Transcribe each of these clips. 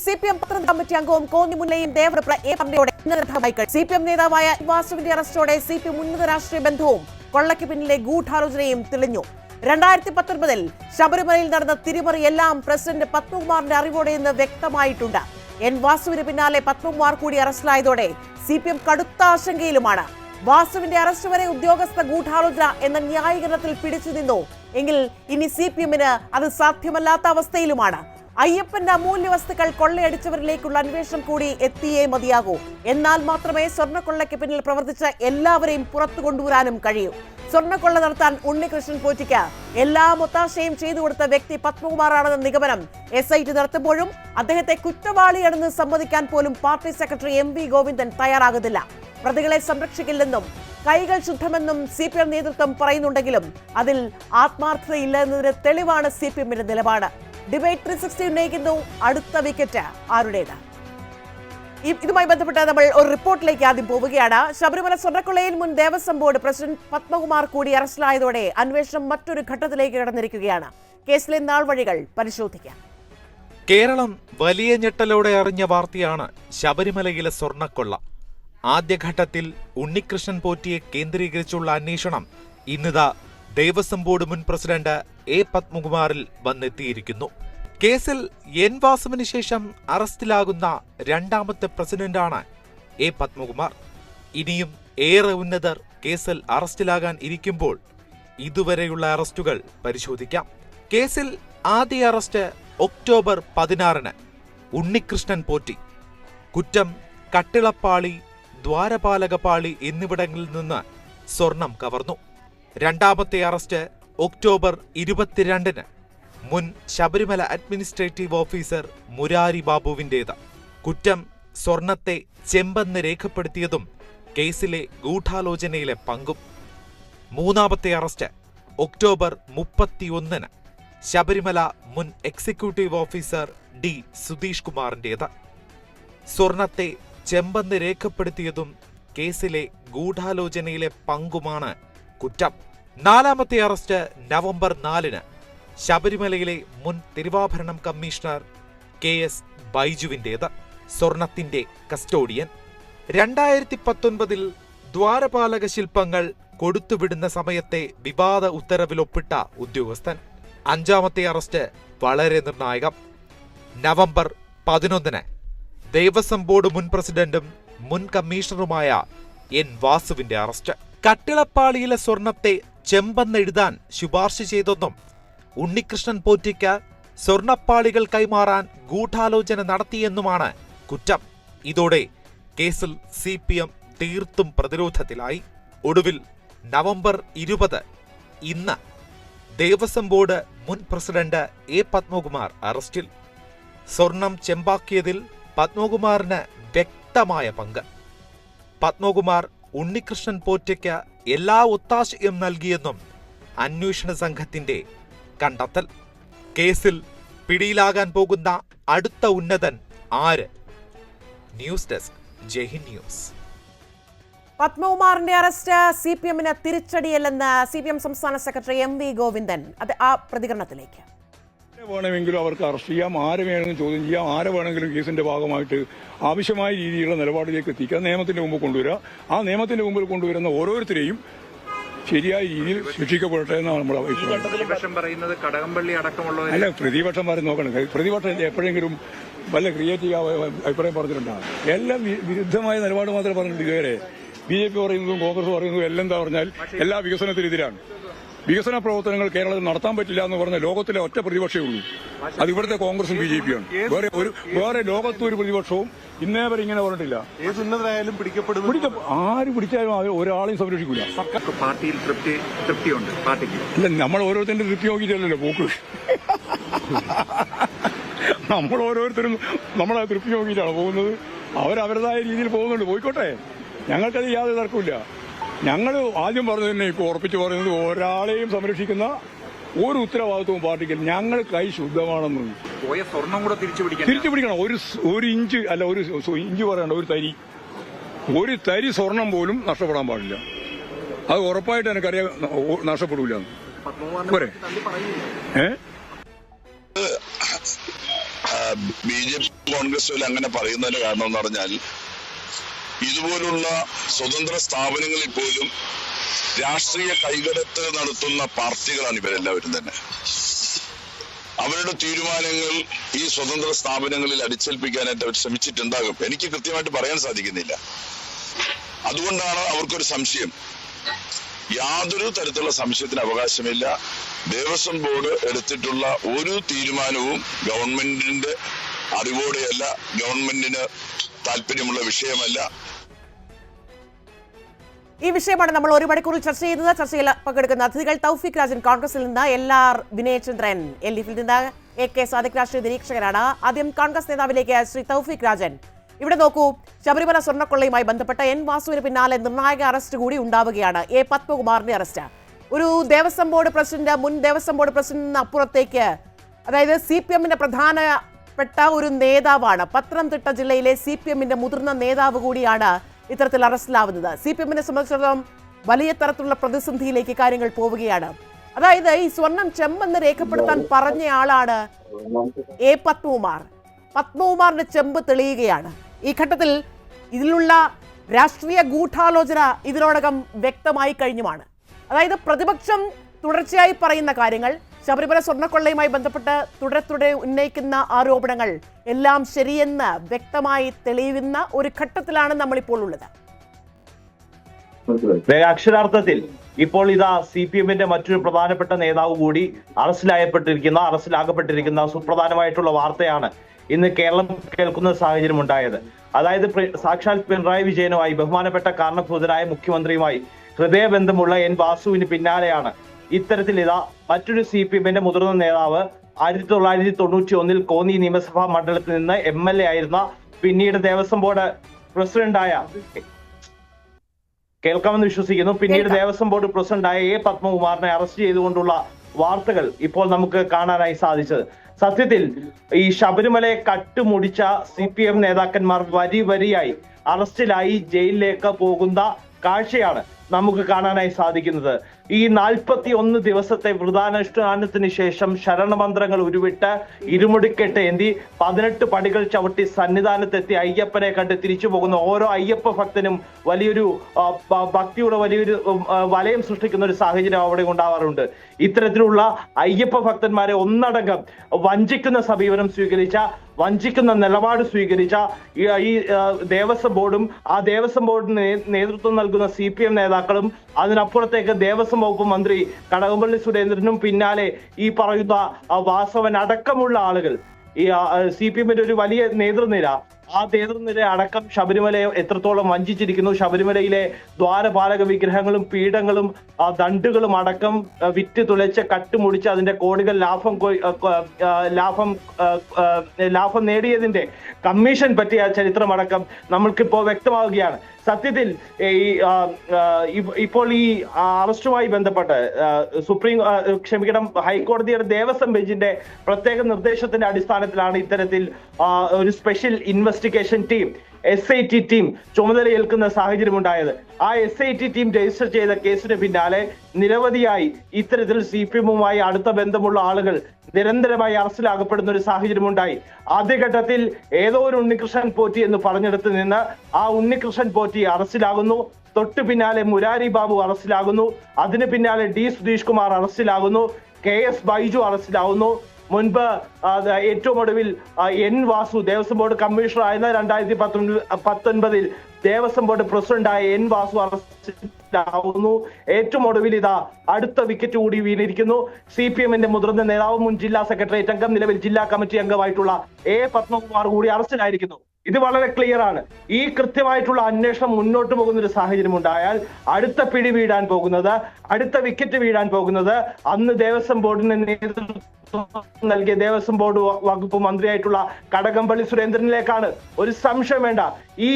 CPM Pathanamthitta committee അംഗവും Konni മുല്ലയും ദേവപ്രയോടെ CPM നേതാവായ വാസുവിന്റെ അറസ്റ്റോടെ CPM ഉന്നത രാഷ്ട്രീയ ബന്ധവും കൊള്ളയ്ക്ക് പിന്നിലെ ഗൂഢാലോചനയും തെളിഞ്ഞു. 2019 ശബരിമലയിൽ നടന്ന തിരിമറിയെല്ലാം പ്രസിഡന്റ് പത്മകുമാറിന്റെ അറിവോടെയെന്ന് വ്യക്തമായിട്ടുണ്ട്. വാസുവിന് പിന്നാലെ പത്മകുമാർ കൂടി അറസ്റ്റിലായതോടെ CPM കടുത്ത ആശങ്കയിലുമാണ്. വാസുവിന്റെ അറസ്റ്റ് വരെ ഉദ്യോഗസ്ഥ ഗൂഢാലോചന എന്ന ന്യായീകരണത്തിൽ പിടിച്ചു നിന്നു എങ്കിൽ ഇനി CPMന് അത് സാധ്യമല്ലാത്ത അവസ്ഥയിലുമാണ്. അയ്യപ്പന്റെ അമൂല്യ വസ്തുക്കൾ കൊള്ളയടിച്ചവരിലേക്കുള്ള അന്വേഷണം കൂടി എത്തിയേ മതിയാകൂ. എന്നാൽ മാത്രമേ സ്വർണ്ണക്കൊള്ളയ്ക്ക് പിന്നിൽ പ്രവർത്തിച്ച എല്ലാവരെയും പുറത്തു കൊണ്ടുവരാനും കഴിയൂ. സ്വർണ്ണക്കൊള്ള നടത്താൻ ഉണ്ണികൃഷ്ണൻ പോറ്റിക്ക് എല്ലാ ഒത്താശയും ചെയ്തു കൊടുത്ത വ്യക്തി പത്മകുമാറാണെന്ന നിഗമനം SIT നടത്തുമ്പോഴും അദ്ദേഹത്തെ കുറ്റവാളിയാണെന്ന് സമ്മതിക്കാൻ പോലും പാർട്ടി സെക്രട്ടറി MV ഗോവിന്ദൻ തയ്യാറാകുന്നില്ല. പ്രതികളെ സംരക്ഷിക്കില്ലെന്നും കൈകൾ ശുദ്ധമെന്നും CPM നേതൃത്വം പറയുന്നുണ്ടെങ്കിലും അതിൽ ആത്മാർത്ഥതയില്ല എന്നതിന് തെളിവാണ് CPMന്റെ നിലപാട്. ഡിബേറ്റ് 360 ഉന്നയിക്കുന്നു, അടുത്ത വിക്കറ്റ് ആരുടേത്? ഇതുമായി ബന്ധപ്പെട്ട് നമ്മൾ ഒരു റിപ്പോർട്ടിലേക്ക് ആദ്യം പോവുകയാണ്. ശബരിമല സ്വർണ്ണക്കൊള്ളയിൽ മുൻ ദേവസ്വം ബോർഡ് പ്രസിഡന്റ് പത്മകുമാർ കൂടി അറസ്റ്റിലായതോടെ അന്വേഷണം മറ്റൊരു ഘട്ടത്തിലേക്ക് കടന്നിരിക്കുകയാണ്. കേസിലെ നാൾവഴികൾ പരിശോധിക്കാം. കേരളം വലിയ ഞെട്ടലോടെ അറിഞ്ഞ വാർത്തയാണ് ശബരിമലയിലെ സ്വർണ്ണക്കൊള്ള. ആദ്യഘട്ടത്തിൽ ഉണ്ണികൃഷ്ണൻ പോറ്റിയെ കേന്ദ്രീകരിച്ചുള്ള അന്വേഷണം ഇന്നിതാ ദേവസ്വം ബോർഡ് മുൻ പ്രസിഡന്റ് പത്മകുമാറിൽ വന്നെത്തിയിരിക്കുന്നു. കേസിൽ വാസുവിന് ശേഷം അറസ്റ്റിലാകുന്ന രണ്ടാമത്തെ പ്രസിഡന്റാണ് പത്മകുമാർ. ഇനിയും ഏറെ ഉന്നതർ കേസിൽ അറസ്റ്റിലാകാൻ ഇരിക്കുമ്പോൾ ഇതുവരെയുള്ള അറസ്റ്റുകൾ പരിശോധിക്കാം. കേസിൽ ആദ്യ അറസ്റ്റ് ഒക്ടോബർ 16 ഉണ്ണികൃഷ്ണൻ പോറ്റി. കുറ്റം കട്ടിളപ്പാളി, ദ്വാരപാലകപ്പാളി എന്നിവിടങ്ങളിൽ നിന്ന് സ്വർണം കവർന്നു. രണ്ടാമത്തെ അറസ്റ്റ് ഒക്ടോബർ 22 മുൻ ശബരിമല അഡ്മിനിസ്ട്രേറ്റീവ് ഓഫീസർ മുരാരി ബാബുവിന്റേത്. കുറ്റം സ്വർണത്തെ ചെമ്പെന്ന് രേഖപ്പെടുത്തിയതും കേസിലെ ഗൂഢാലോചനയിലെ പങ്കും. മൂന്നാമത്തെ അറസ്റ്റ് ഒക്ടോബർ 31 ശബരിമല മുൻ എക്സിക്യൂട്ടീവ് ഓഫീസർ D സുധീഷ് കുമാറിന്റേത്. സ്വർണത്തെ ചെമ്പെന്ന് രേഖപ്പെടുത്തിയതും കേസിലെ ഗൂഢാലോചനയിലെ പങ്കുമാണ് കുറ്റം. നാലാമത്തെ അറസ്റ്റ് നവംബർ 4 ശബരിമലയിലെ മുൻ തിരുവാഭരണം കമ്മീഷണർ KS ബൈജുവിന്റേത്. സ്വർണത്തിന്റെ കസ്റ്റോഡിയൻ. 2019 ദ്വാരപാലക ശില്പങ്ങൾ കൊടുത്തുവിടുന്ന സമയത്തെ വിവാദ ഉത്തരവിൽ ഒപ്പിട്ട ഉദ്യോഗസ്ഥൻ. അഞ്ചാമത്തെ അറസ്റ്റ് വളരെ നിർണായകം. നവംബർ 11 ദേവസ്വം ബോർഡ് മുൻ പ്രസിഡന്റും മുൻ കമ്മീഷണറുമായ വാസുവിന്റെ അറസ്റ്റ്. കട്ടിളപ്പാളിയിലെ സ്വർണത്തെ ചെമ്പെന്നെഴുതാൻ ശുപാർശ ചെയ്തെന്നും ഉണ്ണികൃഷ്ണൻ പോറ്റിക്ക് സ്വർണപ്പാളികൾ കൈമാറാൻ ഗൂഢാലോചന നടത്തിയെന്നുമാണ് കുറ്റം. ഇതോടെ കേസിൽ CPM തീർത്തും പ്രതിരോധത്തിലായി. ഒടുവിൽ നവംബർ 20 ഇന്ന് ദേവസ്വം ബോർഡ് മുൻ പ്രസിഡന്റ് പത്മകുമാർ അറസ്റ്റിൽ. സ്വർണം ചെമ്പാക്കിയതിൽ പത്മകുമാറിന് വ്യക്തമായ പങ്ക്. പത്മകുമാർ ഉണ്ണികൃഷ്ണൻ പോറ്റയ്ക്ക് എല്ലാ ഒത്താശയും നൽകിയെന്നും അന്വേഷണ സംഘത്തിന്റെ കണ്ടെത്തൽ. കേസിൽ പിടിയിലാകാൻ പോകുന്ന അടുത്ത ഉന്നതൻ ആര്? News desk Jaihind news. പത്മകുമാറിന്റെ അറസ്റ്റ് CPMന് തിരിച്ചടിയല്ലെന്ന് CPM സംസ്ഥാന സെക്രട്ടറി MV ഗോവിന്ദൻ. അത് ആ പ്രതികരണത്തിലേക്ക്. വേണമെങ്കിലും അവർക്ക് അറസ്റ്റ് ചെയ്യാം, ആരെ വേണമെങ്കിലും ചോദ്യം ചെയ്യാം, ആരെ വേണമെങ്കിലും കേസിന്റെ ഭാഗമായിട്ട് ആവശ്യമായ രീതിയിലുള്ള നിലപാടിലേക്ക് എത്തിക്കുക, നിയമത്തിന്റെ മുമ്പ് കൊണ്ടുവരിക. ആ നിയമത്തിന്റെ മുമ്പിൽ കൊണ്ടുവരുന്ന ഓരോരുത്തരെയും ശരിയായ രീതിയിൽ ശിക്ഷിക്കപ്പെടട്ടെ എന്നാണ് നമ്മുടെ അഭിപ്രായം. അല്ല, പ്രതിപക്ഷം പറഞ്ഞ് നോക്കണം. പ്രതിപക്ഷം എപ്പോഴെങ്കിലും വല്ല ക്രിയേറ്റീവ് അഭിപ്രായം പറഞ്ഞിട്ടുണ്ടാകും. എല്ലാം വിരുദ്ധമായ നിലപാട് മാത്രമേ പറഞ്ഞിട്ടുണ്ട് ഇതുവരെ. BJP പറയുന്നതും കോൺഗ്രസ് പറയുന്നതും എല്ലാം എന്താ പറഞ്ഞാൽ എല്ലാ വികസനത്തിനെതിരാണ്. വികസന പ്രവർത്തനങ്ങൾ കേരളത്തിൽ നടത്താൻ പറ്റില്ല എന്ന് പറഞ്ഞ ലോകത്തിലെ ഒറ്റ പ്രതിപക്ഷമേ ഉള്ളൂ. അത് ഇവിടുത്തെ കോൺഗ്രസും BJPയാണ്. വേറെ ലോകത്തും ഒരു പ്രതിപക്ഷവും ഇന്നേ വരെ ഇങ്ങനെ പറഞ്ഞിട്ടില്ല. ആര് പിടിച്ചാലും ഒരാളെയും സംരക്ഷിക്കില്ല. പാർട്ടിയിൽ തൃപ്തിയുണ്ട് പാർട്ടിക്ക്. ഇല്ല, നമ്മൾ ഓരോരുത്തരുടെ തൃപ്തി നോക്കിയിട്ടല്ലോ പോക്ക്. നമ്മൾ ഓരോരുത്തരും നമ്മളെ തൃപ്തി നോക്കിയിട്ടാണ് പോകുന്നത്. അവരവരുടേതായ രീതിയിൽ പോകുന്നുണ്ട്, പോയിക്കോട്ടെ. ഞങ്ങൾക്കത് യാതൊരു തർക്കമില്ല. ഞങ്ങൾ ആദ്യം പറഞ്ഞു തന്നെ ഇപ്പോൾ ഉറപ്പിച്ച് പറയുന്നത് ഒരാളെയും സംരക്ഷിക്കുന്ന ഒരു ഉത്തരവാദിത്വവും പാർട്ടിക്ക്. ഞങ്ങൾ കൈ ശുദ്ധമാണെന്ന്. സ്വർണം കൂടെ തിരിച്ചു പിടിക്കണം. ഒരു ഇഞ്ച് അല്ല, ഒരു ഇഞ്ച് പറയണ്ട, ഒരു തരി സ്വർണം പോലും നഷ്ടപ്പെടാൻ പാടില്ല. അത് ഉറപ്പായിട്ട് എനിക്കറിയാം നഷ്ടപ്പെടൂല. BJP കോൺഗ്രസ് അങ്ങനെ പറയുന്നതിന് കാരണം എന്ന് പറഞ്ഞാൽ ഇതുപോലുള്ള സ്വതന്ത്ര സ്ഥാപനങ്ങളിൽ പോലും രാഷ്ട്രീയ കൈകടത്ത് നടത്തുന്ന പാർട്ടികളാണ് ഇവരെല്ലാവരും തന്നെ. അവരുടെ തീരുമാനങ്ങൾ ഈ സ്വതന്ത്ര സ്ഥാപനങ്ങളിൽ അടിച്ചേൽപ്പിക്കാനായിട്ട് അവർ ശ്രമിച്ചിട്ടുണ്ടാകും. എനിക്ക് കൃത്യമായിട്ട് പറയാൻ സാധിക്കുന്നില്ല. അതുകൊണ്ടാണ് അവർക്കൊരു സംശയം. യാതൊരു തരത്തിലുള്ള സംശയത്തിന് അവകാശമില്ല. ദേവസ്വം ബോർഡ് എടുത്തിട്ടുള്ള ഒരു തീരുമാനവും ഗവൺമെന്റിന്റെ അറിവോടെയല്ല, ഗവൺമെന്റിന് താല്പര്യമുള്ള വിഷയമല്ല. ഈ വിഷയമാണ് നമ്മൾ ഒരു മണിക്കൂറിൽ ചർച്ച ചെയ്യുന്നത്. ചർച്ചയിൽ പങ്കെടുക്കുന്ന അതിഥികൾ തൗഫീഖ് രാജൻ കോൺഗ്രസിൽ നിന്ന്, LR വിനയചന്ദ്രൻ LDFിൽ നിന്ന്, AK സാദിഖ് രാഷ്ട്രീയ നിരീക്ഷകരാണ്. ആദ്യം കോൺഗ്രസ് നേതാവിലേക്ക് ശ്രീ തൗഫീഖ് രാജൻ. ഇവിടെ നോക്കൂ, ശബരിമല സ്വർണ്ണക്കൊള്ളയുമായി ബന്ധപ്പെട്ട N വാസുവിന് പിന്നാലെ നിർണായക അറസ്റ്റ് കൂടി ഉണ്ടാവുകയാണ്. A പത്മകുമാറിന്റെ അറസ്റ്റ്. ഒരു ദേവസ്വം ബോർഡ് പ്രസിഡന്റ്, മുൻ ദേവസ്വം ബോർഡ് പ്രസിഡന്റിന് അപ്പുറത്തേക്ക്, അതായത് CPMന്റെ പ്രധാനപ്പെട്ട ഒരു നേതാവാണ്, പത്തനംതിട്ട ജില്ലയിലെ CPMന്റെ മുതിർന്ന നേതാവ് കൂടിയാണ് ഇത്തരത്തിൽ അറസ്റ്റിലാവുന്നത്. CPMനെ സംബന്ധിച്ചിടത്തോളം വലിയ തരത്തിലുള്ള പ്രതിസന്ധിയിലേക്ക് കാര്യങ്ങൾ പോവുകയാണ്. അതായത് ഈ സ്വർണം ചെമ്പെന്ന് രേഖപ്പെടുത്താൻ പറഞ്ഞ ആളാണ് A പത്മകുമാർ. പത്മകുമാറിന്റെ ചെമ്പ് തെളിയുകയാണ്. ഈ ഘട്ടത്തിൽ ഇതിലുള്ള രാഷ്ട്രീയ ഗൂഢാലോചന ഇതിനോടകം വ്യക്തമായി കഴിഞ്ഞുമാണ്. അതായത് പ്രതിപക്ഷം തുടർച്ചയായി പറയുന്ന കാര്യങ്ങൾ, ശബരിമല സ്വർണ്ണക്കൊള്ളയുമായി ബന്ധപ്പെട്ട് തുടരെ ഉന്നയിക്കുന്ന ആരോപണങ്ങൾ എല്ലാം ശരിയെന്ന് വ്യക്തമായി തെളിയുന്ന ഒരു ഘട്ടത്തിലാണ് നമ്മളിപ്പോൾ ഉള്ളത്. അക്ഷരാർത്ഥത്തിൽ ഇപ്പോൾ ഇതാ CPMന്റെ മറ്റൊരു പ്രധാനപ്പെട്ട നേതാവ് കൂടി അറസ്റ്റിലാകപ്പെട്ടിരിക്കുന്ന സുപ്രധാനമായിട്ടുള്ള വാർത്തയാണ് ഇന്ന് കേരളം കേൾക്കുന്ന സാഹചര്യം ഉണ്ടായത്. അതായത് സാക്ഷാൽ പിണറായി വിജയനുമായി, ബഹുമാനപ്പെട്ട കാരണഭൂതനായ മുഖ്യമന്ത്രിയുമായി ഹൃദയബന്ധമുള്ള N വാസുവിന് പിന്നാലെയാണ് ഇത്തരത്തിൽ ഇതാ മറ്റൊരു CPMന്റെ മുതിർന്ന നേതാവ് 1991 കോന്നി നിയമസഭാ മണ്ഡലത്തിൽ നിന്ന് MLA ആയിരുന്ന, പിന്നീട് ദേവസ്വം ബോർഡ് പ്രസിഡന്റായ, കേൾക്കാമെന്ന് വിശ്വസിക്കുന്നു, പിന്നീട് ദേവസ്വം ബോർഡ് പ്രസിഡന്റായ A പത്മകുമാറിനെ അറസ്റ്റ് ചെയ്തുകൊണ്ടുള്ള വാർത്തകൾ ഇപ്പോൾ നമുക്ക് കാണാനായി സാധിച്ചത്. സത്യത്തിൽ ഈ ശബരിമലയെ കട്ടുമുടിച്ച CPM നേതാക്കന്മാർ വരിയായി അറസ്റ്റിലായി ജയിലിലേക്ക് പോകുന്ന കാഴ്ചയാണ് നമുക്ക് കാണാനായി സാധിക്കുന്നത്. ഈ 41 ദിവസത്തെ വ്രതാനുഷ്ഠാനത്തിന് ശേഷം ശരണമന്ത്രങ്ങൾ ഉരുവിട്ട് ഇരുമുടിക്കെട്ട് ഏന്തി 18 പടികൾ ചവിട്ടി സന്നിധാനത്തെത്തി അയ്യപ്പനെ കണ്ട് തിരിച്ചു പോകുന്ന ഓരോ അയ്യപ്പ ഭക്തനും വലിയൊരു ഭക്തിയുടെ വലിയൊരു വലയം സൃഷ്ടിക്കുന്ന ഒരു സാഹചര്യം അവിടെ ഉണ്ടാവാറുണ്ട്. ഇത്തരത്തിലുള്ള അയ്യപ്പ ഭക്തന്മാരെ ഒന്നടങ്കം വഞ്ചിക്കുന്ന സമീപനം സ്വീകരിച്ച, വഞ്ചിക്കുന്ന നിലപാട് സ്വീകരിച്ച ഈ ദേവസ്വം ബോർഡും ആ ദേവസ്വം ബോർഡിന് നേതൃത്വം നൽകുന്ന CPM നേതാക്കളും, അതിനപ്പുറത്തേക്ക് ദേവസ്വം വകുപ്പ് മന്ത്രി കടകംപള്ളി സുരേന്ദ്രനും പിന്നാലെ ഈ പറയുന്ന വാസവൻ അടക്കമുള്ള ആളുകൾ, ഈ CPMന്റെ ഒരു വലിയ നേതൃനിര, ആ നേതൃനിര അടക്കം ശബരിമലയെ എത്രത്തോളം വഞ്ചിച്ചിരിക്കുന്നു. ശബരിമലയിലെ ദ്വാരപാലക വിഗ്രഹങ്ങളും പീഠങ്ങളും ദണ്ഡുകളും അടക്കം വിറ്റ് തുലച്ച് കട്ടുമുടിച്ച് അതിന്റെ കോടികൾ ലാഭം നേടിയതിന്റെ കമ്മീഷൻ പറ്റിയ ചരിത്രമടക്കം നമ്മൾക്കിപ്പോൾ വ്യക്തമാവുകയാണ്. സത്യത്തിൽ ഇപ്പോൾ ഈ അറസ്റ്റുമായി ബന്ധപ്പെട്ട് ഹൈക്കോടതിയുടെ ദേവസ്വം ബെഞ്ചിന്റെ പ്രത്യേക നിർദ്ദേശത്തിന്റെ അടിസ്ഥാനത്തിലാണ് ഇത്തരത്തിൽ ഒരു special investigation team, SIT team ചുമതലയേൽക്കുന്ന സാഹചര്യം ഉണ്ടായത്. ആ SIT ടീം രജിസ്റ്റർ ചെയ്ത കേസിന് പിന്നാലെ നിരവധിയായി ഇത്തരത്തിൽ CPMുമായി അടുത്ത ബന്ധമുള്ള ആളുകൾ നിരന്തരമായി അറസ്റ്റിലാകപ്പെടുന്ന ഒരു സാഹചര്യം ഉണ്ടായി. ആദ്യഘട്ടത്തിൽ ഏതോ ഒരു ഉണ്ണികൃഷ്ണൻ പോറ്റി എന്ന് പറഞ്ഞെടുത്ത് നിന്ന് ആ ഉണ്ണികൃഷ്ണൻ പോറ്റി അറസ്റ്റിലാകുന്നു. തൊട്ടു പിന്നാലെ മുരാരി ബാബു അറസ്റ്റിലാകുന്നു. അതിന് പിന്നാലെ D സുധീഷ് കുമാർ അറസ്റ്റിലാകുന്നു. KS ബൈജു അറസ്റ്റിലാകുന്നു. മുൻപ് ഏറ്റവും ഒടുവിൽ N Vasu Devaswom board commissioner ആയിരുന്ന 2019 ദേവസ്വം ബോർഡ് പ്രസിഡന്റായ N വാസു അറസ്റ്റിലാവുന്നു. ഏറ്റവും ഒടുവിൽ ഇതാ അടുത്ത വിക്കറ്റ് കൂടി വീണിരിക്കുന്നു. CPMന്റെ മുതിർന്ന നേതാവ്, മുൻ ജില്ലാ സെക്രട്ടേറിയറ്റ് അംഗം, നിലവിൽ ജില്ലാ കമ്മിറ്റി അംഗമായിട്ടുള്ള A പത്മകുമാർ കൂടി അറസ്റ്റിലായിരിക്കുന്നു. ഇത് വളരെ ക്ലിയർ ആണ്. ഈ കൃത്യമായിട്ടുള്ള അന്വേഷണം മുന്നോട്ട് പോകുന്ന ഒരു സാഹചര്യം ഉണ്ടായാൽ അടുത്ത പിടി വീഴാൻ പോകുന്നത്, അടുത്ത വിക്കറ്റ് വീഴാൻ പോകുന്നത് അന്ന് ദേവസ്വം ബോർഡിന് നേതൃത്വം നൽകിയ ദേവസ്വം ബോർഡ് വകുപ്പ് മന്ത്രിയായിട്ടുള്ള കടകംപള്ളി സുരേന്ദ്രനിലേക്കാണ്. ഒരു സംശയം വേണ്ട. ഈ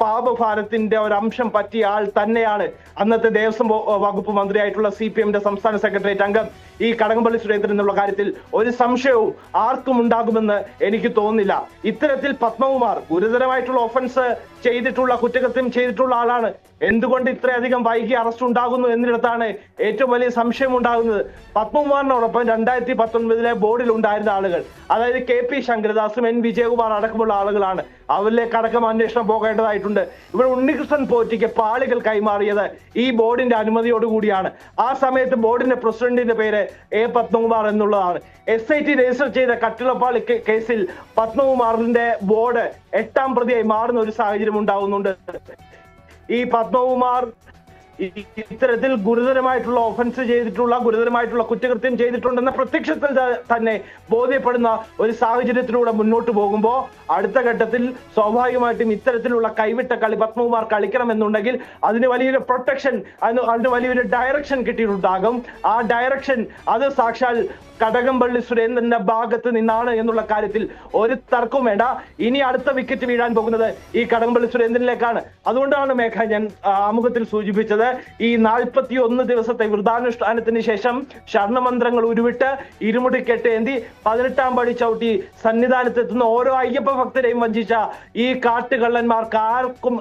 പാപഭാരത്തിന്റെ ഒരു അംശം പറ്റിയ ആൾ തന്നെയാണ് അന്നത്തെ ദേവസ്വം വകുപ്പ് മന്ത്രിയായിട്ടുള്ള CPMന്റെ സംസ്ഥാന സെക്രട്ടേറിയറ്റ് അംഗം ഈ കടകംപള്ളി സുരേന്ദ്രൻ എന്നുള്ള കാര്യത്തിൽ ഒരു സംശയവും ആർക്കും ഉണ്ടാകുമെന്ന് എനിക്ക് തോന്നുന്നില്ല. ഇത്തരത്തിൽ പത്മകുമാർ ഗുരുതരമായിട്ടുള്ള ഒഫൻസ് ചെയ്തിട്ടുള്ള, കുറ്റകൃത്യം ചെയ്തിട്ടുള്ള ആളാണ്. എന്തുകൊണ്ട് ഇത്രയധികം വൈകി അറസ്റ്റ് ഉണ്ടാകുന്നു എന്നിടത്താണ് ഏറ്റവും വലിയ സംശയം ഉണ്ടാകുന്നത്. പത്മകുമാറിനോടൊപ്പം 2019 2019 ബോർഡിൽ ഉണ്ടായിരുന്ന ആളുകൾ, അതായത് KP ശങ്കരദാസും N വിജയകുമാർ അടക്കമുള്ള ആളുകളാണ്. അവരിലേക്ക് അടക്കം അന്വേഷണം പോകേണ്ടതായിട്ടുണ്ട്. ഇവിടെ ഉണ്ണികൃഷ്ണൻ പോറ്റിക്ക് പാളികൾ കൈമാറിയത് ഈ ബോർഡിന്റെ അനുമതിയോടുകൂടിയാണ്. ആ സമയത്ത് ബോർഡിന്റെ പ്രസിഡന്റിന്റെ പേര് A പത്മകുമാർ എന്നുള്ളതാണ്. SIT രജിസ്റ്റർ ചെയ്ത കട്ടിളപ്പാളി കേസിൽ പത്മകുമാറിന്റെ ബോർഡ് 8ാം പ്രതിയായി മാറുന്ന ഒരു സാഹചര്യം ഉണ്ടാകുന്നുണ്ട്. ഈ പത്മകുമാർ ഇത്തരത്തിൽ ഗുരുതരമായിട്ടുള്ള ഒഫൻസ് ചെയ്തിട്ടുള്ള, ഗുരുതരമായിട്ടുള്ള കുറ്റകൃത്യം ചെയ്തിട്ടുണ്ടെന്ന പ്രത്യക്ഷത്തിൽ തന്നെ ബോധ്യപ്പെടുന്ന ഒരു സാഹചര്യത്തിലൂടെ മുന്നോട്ട് പോകുമ്പോൾ അടുത്ത ഘട്ടത്തിൽ സ്വാഭാവികമായിട്ടും ഇത്തരത്തിലുള്ള കൈവിട്ട കളി പത്മകുമാർ കളിക്കണമെന്നുണ്ടെങ്കിൽ അതിന് വലിയൊരു പ്രൊട്ടക്ഷൻ, അതിന് വലിയൊരു ഡയറക്ഷൻ കിട്ടിയിട്ടുണ്ടാകും. ആ ഡയറക്ഷൻ അത് സാക്ഷാൽ കടകംപള്ളി സുരേന്ദ്രന്റെ ഭാഗത്ത് നിന്നാണ് എന്നുള്ള കാര്യത്തിൽ ഒരു തർക്കവും വേണ്ട. ഇനി അടുത്ത വിക്കറ്റ് വീഴാൻ പോകുന്നത് ഈ കടകംപള്ളി സുരേന്ദ്രനിലേക്കാണ്. അതുകൊണ്ടാണ് മേഘ ഞാൻ ആമുഖത്തിൽ സൂചിപ്പിച്ചത്, ഈ 41 ദിവസത്തെ വ്രതാനുഷ്ഠാനത്തിന് ശേഷം ശരണമന്ത്രങ്ങൾ ഉരുവിട്ട് ഇരുമുടിക്കെട്ട് ഏന്തി 18ാം പടി ചവിട്ടി സന്നിധാനത്തെത്തുന്ന ഓരോ അയ്യപ്പ ഭക്തരെയും വഞ്ചിച്ച ഈ കാട്ടുകള്ളന്മാർക്കാർക്കും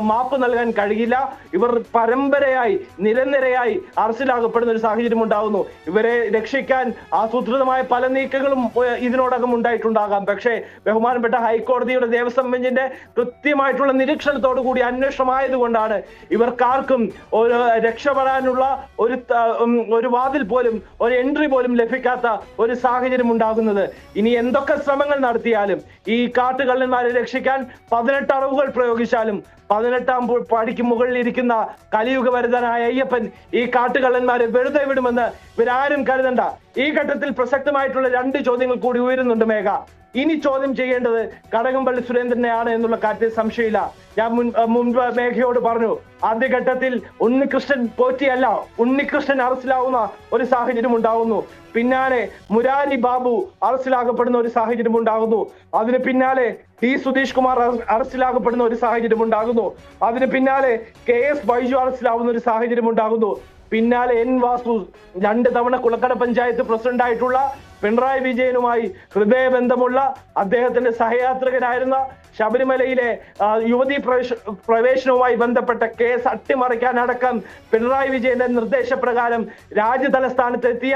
മാപ്പ് നൽകാൻ കഴിയില്ല. ഇവർ പരമ്പരയായി നിരനിരയായി അറസ്റ്റിലാകപ്പെടുന്ന ഒരു സാഹചര്യം ഉണ്ടാകുന്നു. ഇവരെ രക്ഷിക്കാൻ ആസൂത്രിതമായ പല നീക്കങ്ങളും ഇതിനോടകം ഉണ്ടായിട്ടുണ്ടാകാം. പക്ഷേ ബഹുമാനപ്പെട്ട ഹൈക്കോടതിയുടെ ദേവസ്വം ബെഞ്ചിന്റെ കൃത്യമായിട്ടുള്ള നിരീക്ഷണത്തോടു കൂടി അന്വേഷണമായതുകൊണ്ടാണ് ഇവർക്കാർക്കും ഒരു രക്ഷപ്പെടാനുള്ള ഒരു വാതിൽ പോലും, ഒരു എൻട്രി പോലും ലഭിക്കാത്ത ഒരു സാഹചര്യം ഉണ്ടാകുന്നത്. ഇനി എന്തൊക്കെ ശ്രമങ്ങൾ നടത്തിയാലും, ഈ കാട്ടുകള്ളന്മാരെ രക്ഷിക്കാൻ 18 അറവുകൾ പ്രയോഗിച്ചാലും 18ാം പടിക്ക് മുകളിൽ ഇരിക്കുന്ന കലിയുഗവരുതനായ അയ്യപ്പൻ ഈ കാട്ടുകള്ളന്മാരെ വെറുതെ വിടുമെന്ന് ഇവരാരും കരുതണ്ട. ഈ ഘട്ടത്തിൽ പ്രസക്തമായിട്ടുള്ള 2 ചോദ്യങ്ങൾ കൂടി ഉയരുന്നുണ്ട് മേഘ. ഇനി ചോദ്യം ചെയ്യേണ്ടത് കടകംപള്ളി സുരേന്ദ്രനെയാണ് എന്നുള്ള കാര്യത്തിൽ സംശയമില്ല. ഞാൻ മുൻപ് മേഘയോട് പറഞ്ഞു, ആദ്യഘട്ടത്തിൽ ഉണ്ണികൃഷ്ണൻ പോറ്റിയല്ല, ഉണ്ണികൃഷ്ണൻ അറസ്റ്റിലാവുന്ന ഒരു സാഹചര്യം ഉണ്ടാകുന്നു. പിന്നാലെ മുരാരി ബാബു അറസ്റ്റിലാകപ്പെടുന്ന ഒരു സാഹചര്യം ഉണ്ടാകുന്നു. അതിന് പിന്നാലെ T സുധീഷ് കുമാർ അറസ്റ്റിലാകപ്പെടുന്ന ഒരു സാഹചര്യം ഉണ്ടാകുന്നു. അതിന് പിന്നാലെ KS ബൈജു അറസ്റ്റിലാവുന്ന ഒരു സാഹചര്യം ഉണ്ടാകുന്നു. പിന്നാലെ N വാസു 2 തവണ കുളക്കട പഞ്ചായത്ത് പ്രസിഡന്റ് ആയിട്ടുള്ള പിണറായി വിജയനുമായി ഹൃദയബന്ധമുള്ള അദ്ദേഹത്തിന്റെ സഹയാത്രികനായിരുന്ന ശബരിമലയിലെ യുവതീ പ്രവേശനവുമായി ബന്ധപ്പെട്ട കേസ് അട്ടിമറിക്കാനടക്കം പിണറായി വിജയന്റെ നിർദ്ദേശപ്രകാരം രാജ്യതലസ്ഥാനത്തെത്തിയ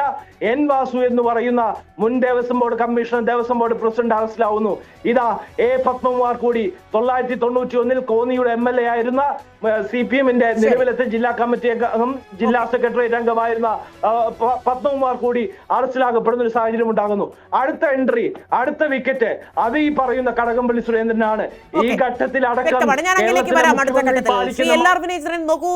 N വാസു എന്ന് പറയുന്ന മുൻ Devaswom board commissioner, Devaswom board president അറസ്റ്റിലാവുന്നു. ഇതാ A പത്മകുമാർ കൂടി 1991 കോന്നിയുടെ MLA ആയിരുന്ന CPM-ന്റെ നിലവിലത്തെ ജില്ലാ കമ്മിറ്റി അംഗം, ജില്ലാ സെക്രട്ടേറിയറ്റ് അംഗമായിരുന്ന പത്മകുമാർ കൂടി അറസ്റ്റിലാകപ്പെടുന്ന ഒരു സാഹചര്യം ഉണ്ടാകുന്നു. അടുത്ത എൻട്രി, അടുത്ത വിക്കറ്റ് അത് ഈ പറയുന്ന കടകംപള്ളി സുരേന്ദ്രനാണ്. ഈ ഘട്ടത്തിൽ അടക്കം നോക്കൂ,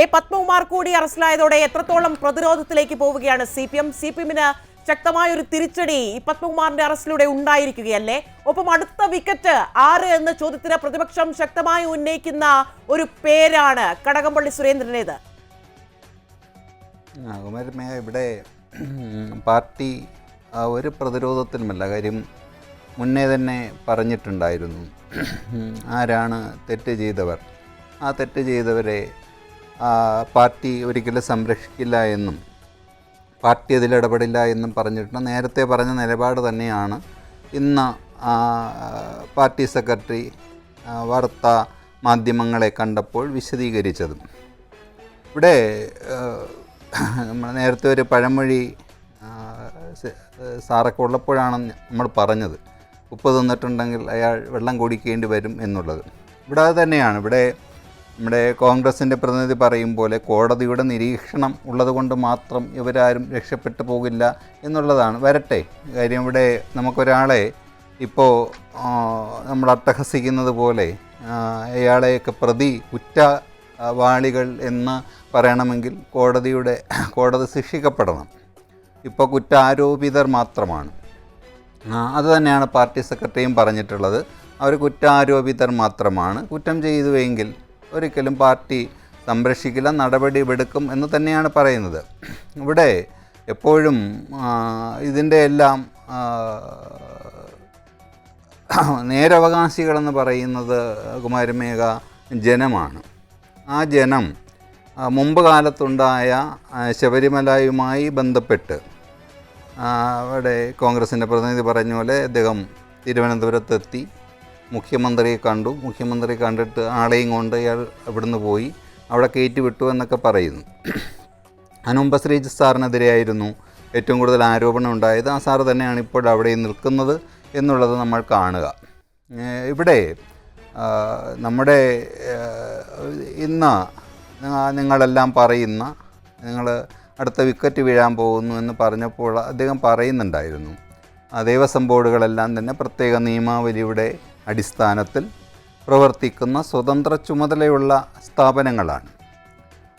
A പത്മകുമാർ കൂടി അറസ്റ്റിലായതോടെ എത്രത്തോളം പ്രതിരോധത്തിലേക്ക് പോവുകയാണ് CPM-ന് ശക്തമായ ഒരു തിരിച്ചടി ഈ പത്മകുമാറിന്റെ അറസ്റ്റിലൂടെ ഉണ്ടായിരിക്കുകയല്ലേ? ഒപ്പം അടുത്ത വിക്കറ്റ് ആര് എന്ന ചോദ്യത്തിന് പ്രതിപക്ഷം ശക്തമായി ഉന്നയിക്കുന്ന ഒരു പേരാണ് കടകംപള്ളി സുരേന്ദ്രനേത്. ഇവിടെ പാർട്ടി ഒരു പ്രതിരോധത്തിലുമല്ല. കാര്യം മുന്നേ തന്നെ പറഞ്ഞിട്ടുണ്ടായിരുന്നു ആരാണ് തെറ്റ് ചെയ്തവർ. ആ തെറ്റ് ചെയ്തവരെ പാർട്ടി ഒരിക്കലും സംരക്ഷിക്കില്ല എന്നും പാർട്ടി അതിലിടപെടില്ല എന്നും പറഞ്ഞിട്ടുണ്ട്. നേരത്തെ പറഞ്ഞ നിലപാട് തന്നെയാണ് ഇന്ന് പാർട്ടി സെക്രട്ടറി വാർത്താ മാധ്യമങ്ങളെ കണ്ടപ്പോൾ വിശദീകരിച്ചതും. ഇവിടെ നമ്മൾ നേരത്തെ ഒരു പഴമൊഴി സാറൊക്കെ ഉള്ളപ്പോഴാണ് നമ്മൾ പറഞ്ഞത്, ഉപ്പ് തിന്നിട്ടുണ്ടെങ്കിൽ അയാൾ വെള്ളം കുടിക്കേണ്ടി വരും എന്നുള്ളത്. ഇവിടെ അത് തന്നെയാണ്. ഇവിടെ നമ്മുടെ കോൺഗ്രസിൻ്റെ പ്രതിനിധി പറയും പോലെ കോടതിയുടെ നിരീക്ഷണം ഉള്ളതുകൊണ്ട് മാത്രം ഇവരാരും രക്ഷപ്പെട്ടു പോകില്ല എന്നുള്ളതാണ്. വരട്ടെ. കാര്യം ഇവിടെ നമുക്കൊരാളെ ഇപ്പോൾ നമ്മൾ അട്ടഹസിക്കുന്നത് പോലെ അയാളെയൊക്കെ കുറ്റവാളികൾ എന്ന് പറയണമെങ്കിൽ കോടതി ശിക്ഷിക്കപ്പെടണം. ഇപ്പോൾ കുറ്റാരോപിതർ മാത്രമാണ്. അത് തന്നെയാണ് പാർട്ടി സെക്രട്ടറിയും പറഞ്ഞിട്ടുള്ളത്. അവർ കുറ്റാരോപിതർ മാത്രമാണ്. കുറ്റം ചെയ്തുവെങ്കിൽ ഒരിക്കലും പാർട്ടി സംരക്ഷിക്കില്ല, നടപടി എടുക്കും എന്ന് തന്നെയാണ് പറയുന്നത്. ഇവിടെ എപ്പോഴും ഇതിൻ്റെ എല്ലാം നേരവകാശികളെന്ന് പറയുന്നത് കുമാരമേഘ ജനമാണ്. ആ ജനം മുമ്പ് കാലത്തുണ്ടായ ശബരിമലയുമായി ബന്ധപ്പെട്ട് അവിടെ കോൺഗ്രസിൻ്റെ പ്രതിനിധി പറഞ്ഞ പോലെ അദ്ദേഹം തിരുവനന്തപുരത്തെത്തി, മുഖ്യമന്ത്രിയെ കണ്ടു. മുഖ്യമന്ത്രി കണ്ടിട്ട് ആളെയും കൊണ്ട് അയാൾ ഇവിടുന്ന് പോയി, അവിടെ കയറ്റി വിട്ടു എന്നൊക്കെ പറയുന്നു. അതിനുമുമ്പ് ശ്രീജിത്ത് സാറിനെതിരെയായിരുന്നു ഏറ്റവും കൂടുതൽ ആരോപണം ഉണ്ടായത്. ആ സാറ് തന്നെയാണ് ഇപ്പോൾ അവിടെ നിൽക്കുന്നത് എന്നുള്ളത് നമ്മൾ കാണുക. ഇവിടെ നമ്മുടെ ഇന്ന് നിങ്ങളെല്ലാം പറയുന്ന നിങ്ങൾ അടുത്ത വിക്കറ്റ് വീഴാൻ പോകുന്നു എന്ന് പറഞ്ഞപ്പോൾ അദ്ദേഹം പറയുന്നുണ്ടായിരുന്നു ദേവസ്വം ബോർഡുകളെല്ലാം തന്നെ പ്രത്യേക നിയമാവലിയുടെ അടിസ്ഥാനത്തിൽ പ്രവർത്തിക്കുന്ന സ്വതന്ത്ര ചുമതലയുള്ള സ്ഥാപനങ്ങളാണ്.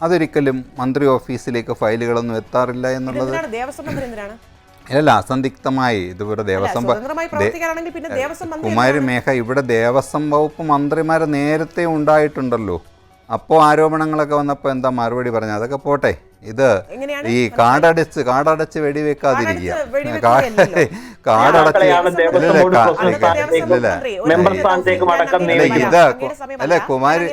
അതൊരിക്കലും മന്ത്രി ഓഫീസിലേക്ക് ഫയലുകളൊന്നും എത്താറില്ല എന്നുള്ളത് അല്ല, അസന്ധിഗ്ധമായി ഇതുപോലെ കുമാരി മേഘ ഇവിടെ ദേവസ്വം വകുപ്പ് മന്ത്രിമാരെ നേരത്തെ ഉണ്ടായിട്ടുണ്ടല്ലോ. അപ്പോൾ ആരോപണങ്ങളൊക്കെ വന്നപ്പോൾ എന്താ മറുപടി പറഞ്ഞത്? അതൊക്കെ പോട്ടെ, ഇത് ഈ കാടടച്ച് വെടിവെക്കാതിരിക്കുക. അല്ല കുമാരി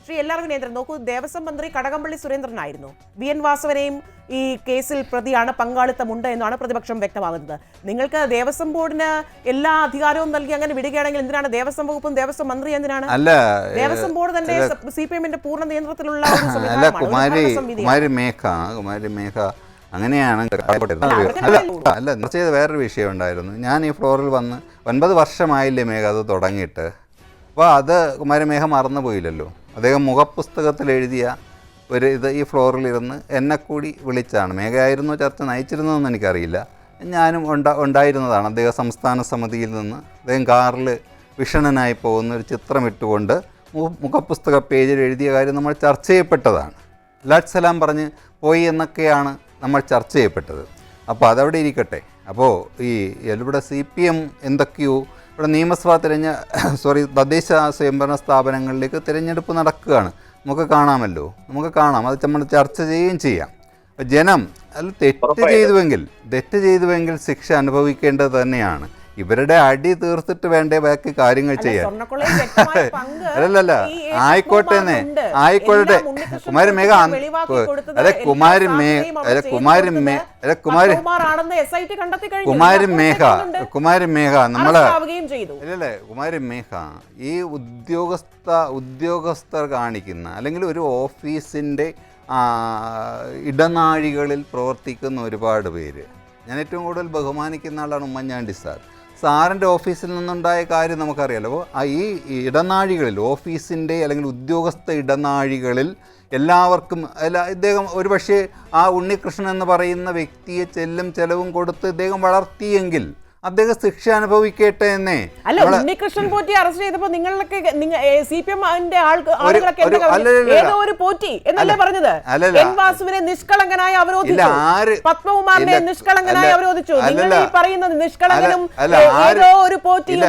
ശ്രീ എൽ ആർ വിനേന്ദ്രൻ നോക്കൂ, ദേവസ്വം മന്ത്രി കടകംപള്ളി സുരേന്ദ്രനായിരുന്നു. വി എൻ വാസവനെയും ഈ കേസിൽ പ്രതിയാണ്, പങ്കാളിത്തമുണ്ട് എന്നാണ് പ്രതിപക്ഷം വ്യക്തമാകുന്നത്. നിങ്ങൾക്ക് ദേവസ്വം ബോർഡിന് എല്ലാ അധികാരവും നൽകി അങ്ങനെ വിടുകയാണെങ്കിൽ എന്തിനാണ് ദേവസ്വം വകുപ്പും ദേവസ്വം മന്ത്രി എന്തിനാണ്? ദേവസ്വം ബോർഡ് തന്നെ CPM-ന്റെ പൂർണ്ണ നിയന്ത്രണത്തിലുള്ള കുമാരി മേഘ അങ്ങനെയാണ്. അല്ല ചെയ്ത വേറൊരു വിഷയം ഉണ്ടായിരുന്നു. ഞാൻ ഈ ഫ്ലോറിൽ വന്ന് 9 വർഷമായില്ലേ മേഘ അത് തുടങ്ങിയിട്ട്. അപ്പോൾ അത് കുമാരി മേഘ മറന്നുപോയില്ലല്ലോ. അദ്ദേഹം മുഖപുസ്തകത്തിൽ എഴുതിയ ഒരു ഇത് ഈ ഫ്ലോറിലിരുന്ന് എന്നെ കൂടി വിളിച്ചാണ്. മേഘയായിരുന്നു ചർച്ച നയിച്ചിരുന്നതെന്ന് എനിക്കറിയില്ല, ഞാനും ഉണ്ടായിരുന്നതാണ്. അദ്ദേഹം സംസ്ഥാന സമിതിയിൽ നിന്ന് അദ്ദേഹം കാറിൽ വിഷണനായി പോകുന്ന ഒരു ചിത്രം ഇട്ടുകൊണ്ട് മുഖപുസ്തക പേജിൽ എഴുതിയ കാര്യം നമ്മൾ ചർച്ച ചെയ്യപ്പെട്ടതാണ്. ലാറ്റ് സലാം പറഞ്ഞ് പോയി എന്നൊക്കെയാണ് നമ്മൾ ചർച്ച ചെയ്യപ്പെട്ടത്. അപ്പോൾ അതവിടെ ഇരിക്കട്ടെ. അപ്പോൾ ഈ ഇവിടെ CPM എന്തൊക്കെയോ ഇവിടെ നിയമസഭാ തദ്ദേശ സ്വയംഭരണ സ്ഥാപനങ്ങളിലേക്ക് തിരഞ്ഞെടുപ്പ് നടക്കുകയാണ്. നമുക്ക് കാണാം, അത് നമ്മൾ ചർച്ച ചെയ്യുകയും ചെയ്യാം. ജനം അതിൽ തെറ്റ് ചെയ്തുവെങ്കിൽ ശിക്ഷ അനുഭവിക്കേണ്ടത് തന്നെയാണ്. ഇവരുടെ അടി തീർത്തിട്ട് വേണ്ടേ ബാക്കി കാര്യങ്ങൾ ചെയ്യാൻ. അല്ലല്ല, ആയിക്കോട്ടെ കുമാരി മേഘ നമ്മള് അല്ലല്ലേ കുമാരി മേഘ ഈ ഉദ്യോഗസ്ഥർ കാണിക്കുന്ന അല്ലെങ്കിൽ ഒരു ഓഫീസിന്റെ ഇടനാഴികളിൽ പ്രവർത്തിക്കുന്ന ഒരുപാട് പേര്, ഞാൻ ഏറ്റവും കൂടുതൽ ബഹുമാനിക്കുന്ന ആളാണ് ഉമ്മൻചാണ്ടി സാറിൻ്റെ ഓഫീസിൽ നിന്നുണ്ടായ കാര്യം നമുക്കറിയാലോ. അപ്പോൾ ഈ ഇടനാഴികളിൽ ഓഫീസിൻ്റെ അല്ലെങ്കിൽ ഉദ്യോഗസ്ഥ ഇടനാഴികളിൽ എല്ലാവർക്കും ഇദ്ദേഹം ഒരുപക്ഷെ ആ ഉണ്ണികൃഷ്ണൻ എന്ന് പറയുന്ന വ്യക്തിയെ ചെലവും കൊടുത്ത് ഇദ്ദേഹം വളർത്തിയെങ്കിൽ അദ്ദേഹം ശിക്ഷ അനുഭവിക്കട്ടെ എന്നേ. അല്ല, ഉണ്ണികൃഷ്ണൻ പോറ്റി അറസ്റ്റ് ചെയ്തപ്പോൾ നിങ്ങളൊക്കെ CPM-ന്റെ ആളുകളൊക്കെ ഏതോ ഒരു പോറ്റി എന്നല്ലേ പറഞ്ഞത്? എൻ വാസുവിനെ നിഷ്കളങ്കനായി അവരോധിച്ചു, പത്മകുമാറിനെ നിഷ്കളങ്കനായി അവരോധിച്ചു. നിങ്ങൾ ഈ പറയുന്നത് നിഷ്കളങ്കനും ഏതോ ഒരു പോറ്റിയും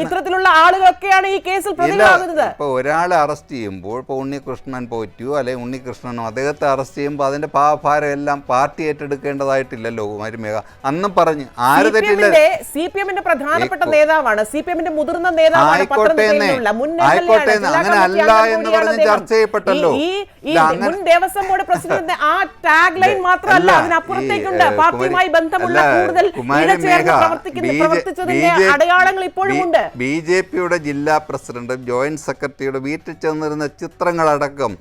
ഇത്തരത്തിലുള്ള ആളുകളൊക്കെയാണ് ഈ കേസിൽ പ്രതികളാകുന്നത്. ഇപ്പൊ ഒരാളെ അറസ്റ്റ് ചെയ്യുമ്പോൾ ഇപ്പൊ ഉണ്ണികൃഷ്ണൻ പോറ്റിയോ അല്ലെങ്കിൽ ഉണ്ണികൃഷ്ണനോ അദ്ദേഹത്തെ അറസ്റ്റ് ചെയ്യുമ്പോൾ അതിന്റെ പാപഭാരം എല്ലാം പാർട്ടി ഏറ്റെടുക്കേണ്ടതായിട്ടില്ലല്ലോ കുമാരി മേഘ. അന്നും പറഞ്ഞു ആര് തെറ്റില്ല. CPM-ന്റെ പ്രധാനപ്പെട്ട നേതാവാണ്, CPM-ന്റെ മുതിർന്ന നേതാവാണ്, മുൻ ദേവസ്വം ബോർഡ് പ്രസിഡന്റ്. ആ ടാഗ് ലൈൻ മാത്രമല്ല, അതിനപ്പുറത്തേക്കുണ്ട് പാർട്ടിയുമായി ബന്ധമുള്ള കൂടുതൽ പ്രവർത്തിച്ചതിന്റെ അടയാളങ്ങൾ ഇപ്പോഴും ഉണ്ട്. BJP-യുടെ ജില്ലാ പ്രസിഡന്റും ജോയിന്റ് സെക്രട്ടറിയുടെ വീട്ടിൽ ചെന്നിരുന്ന ചിത്രങ്ങളടക്കം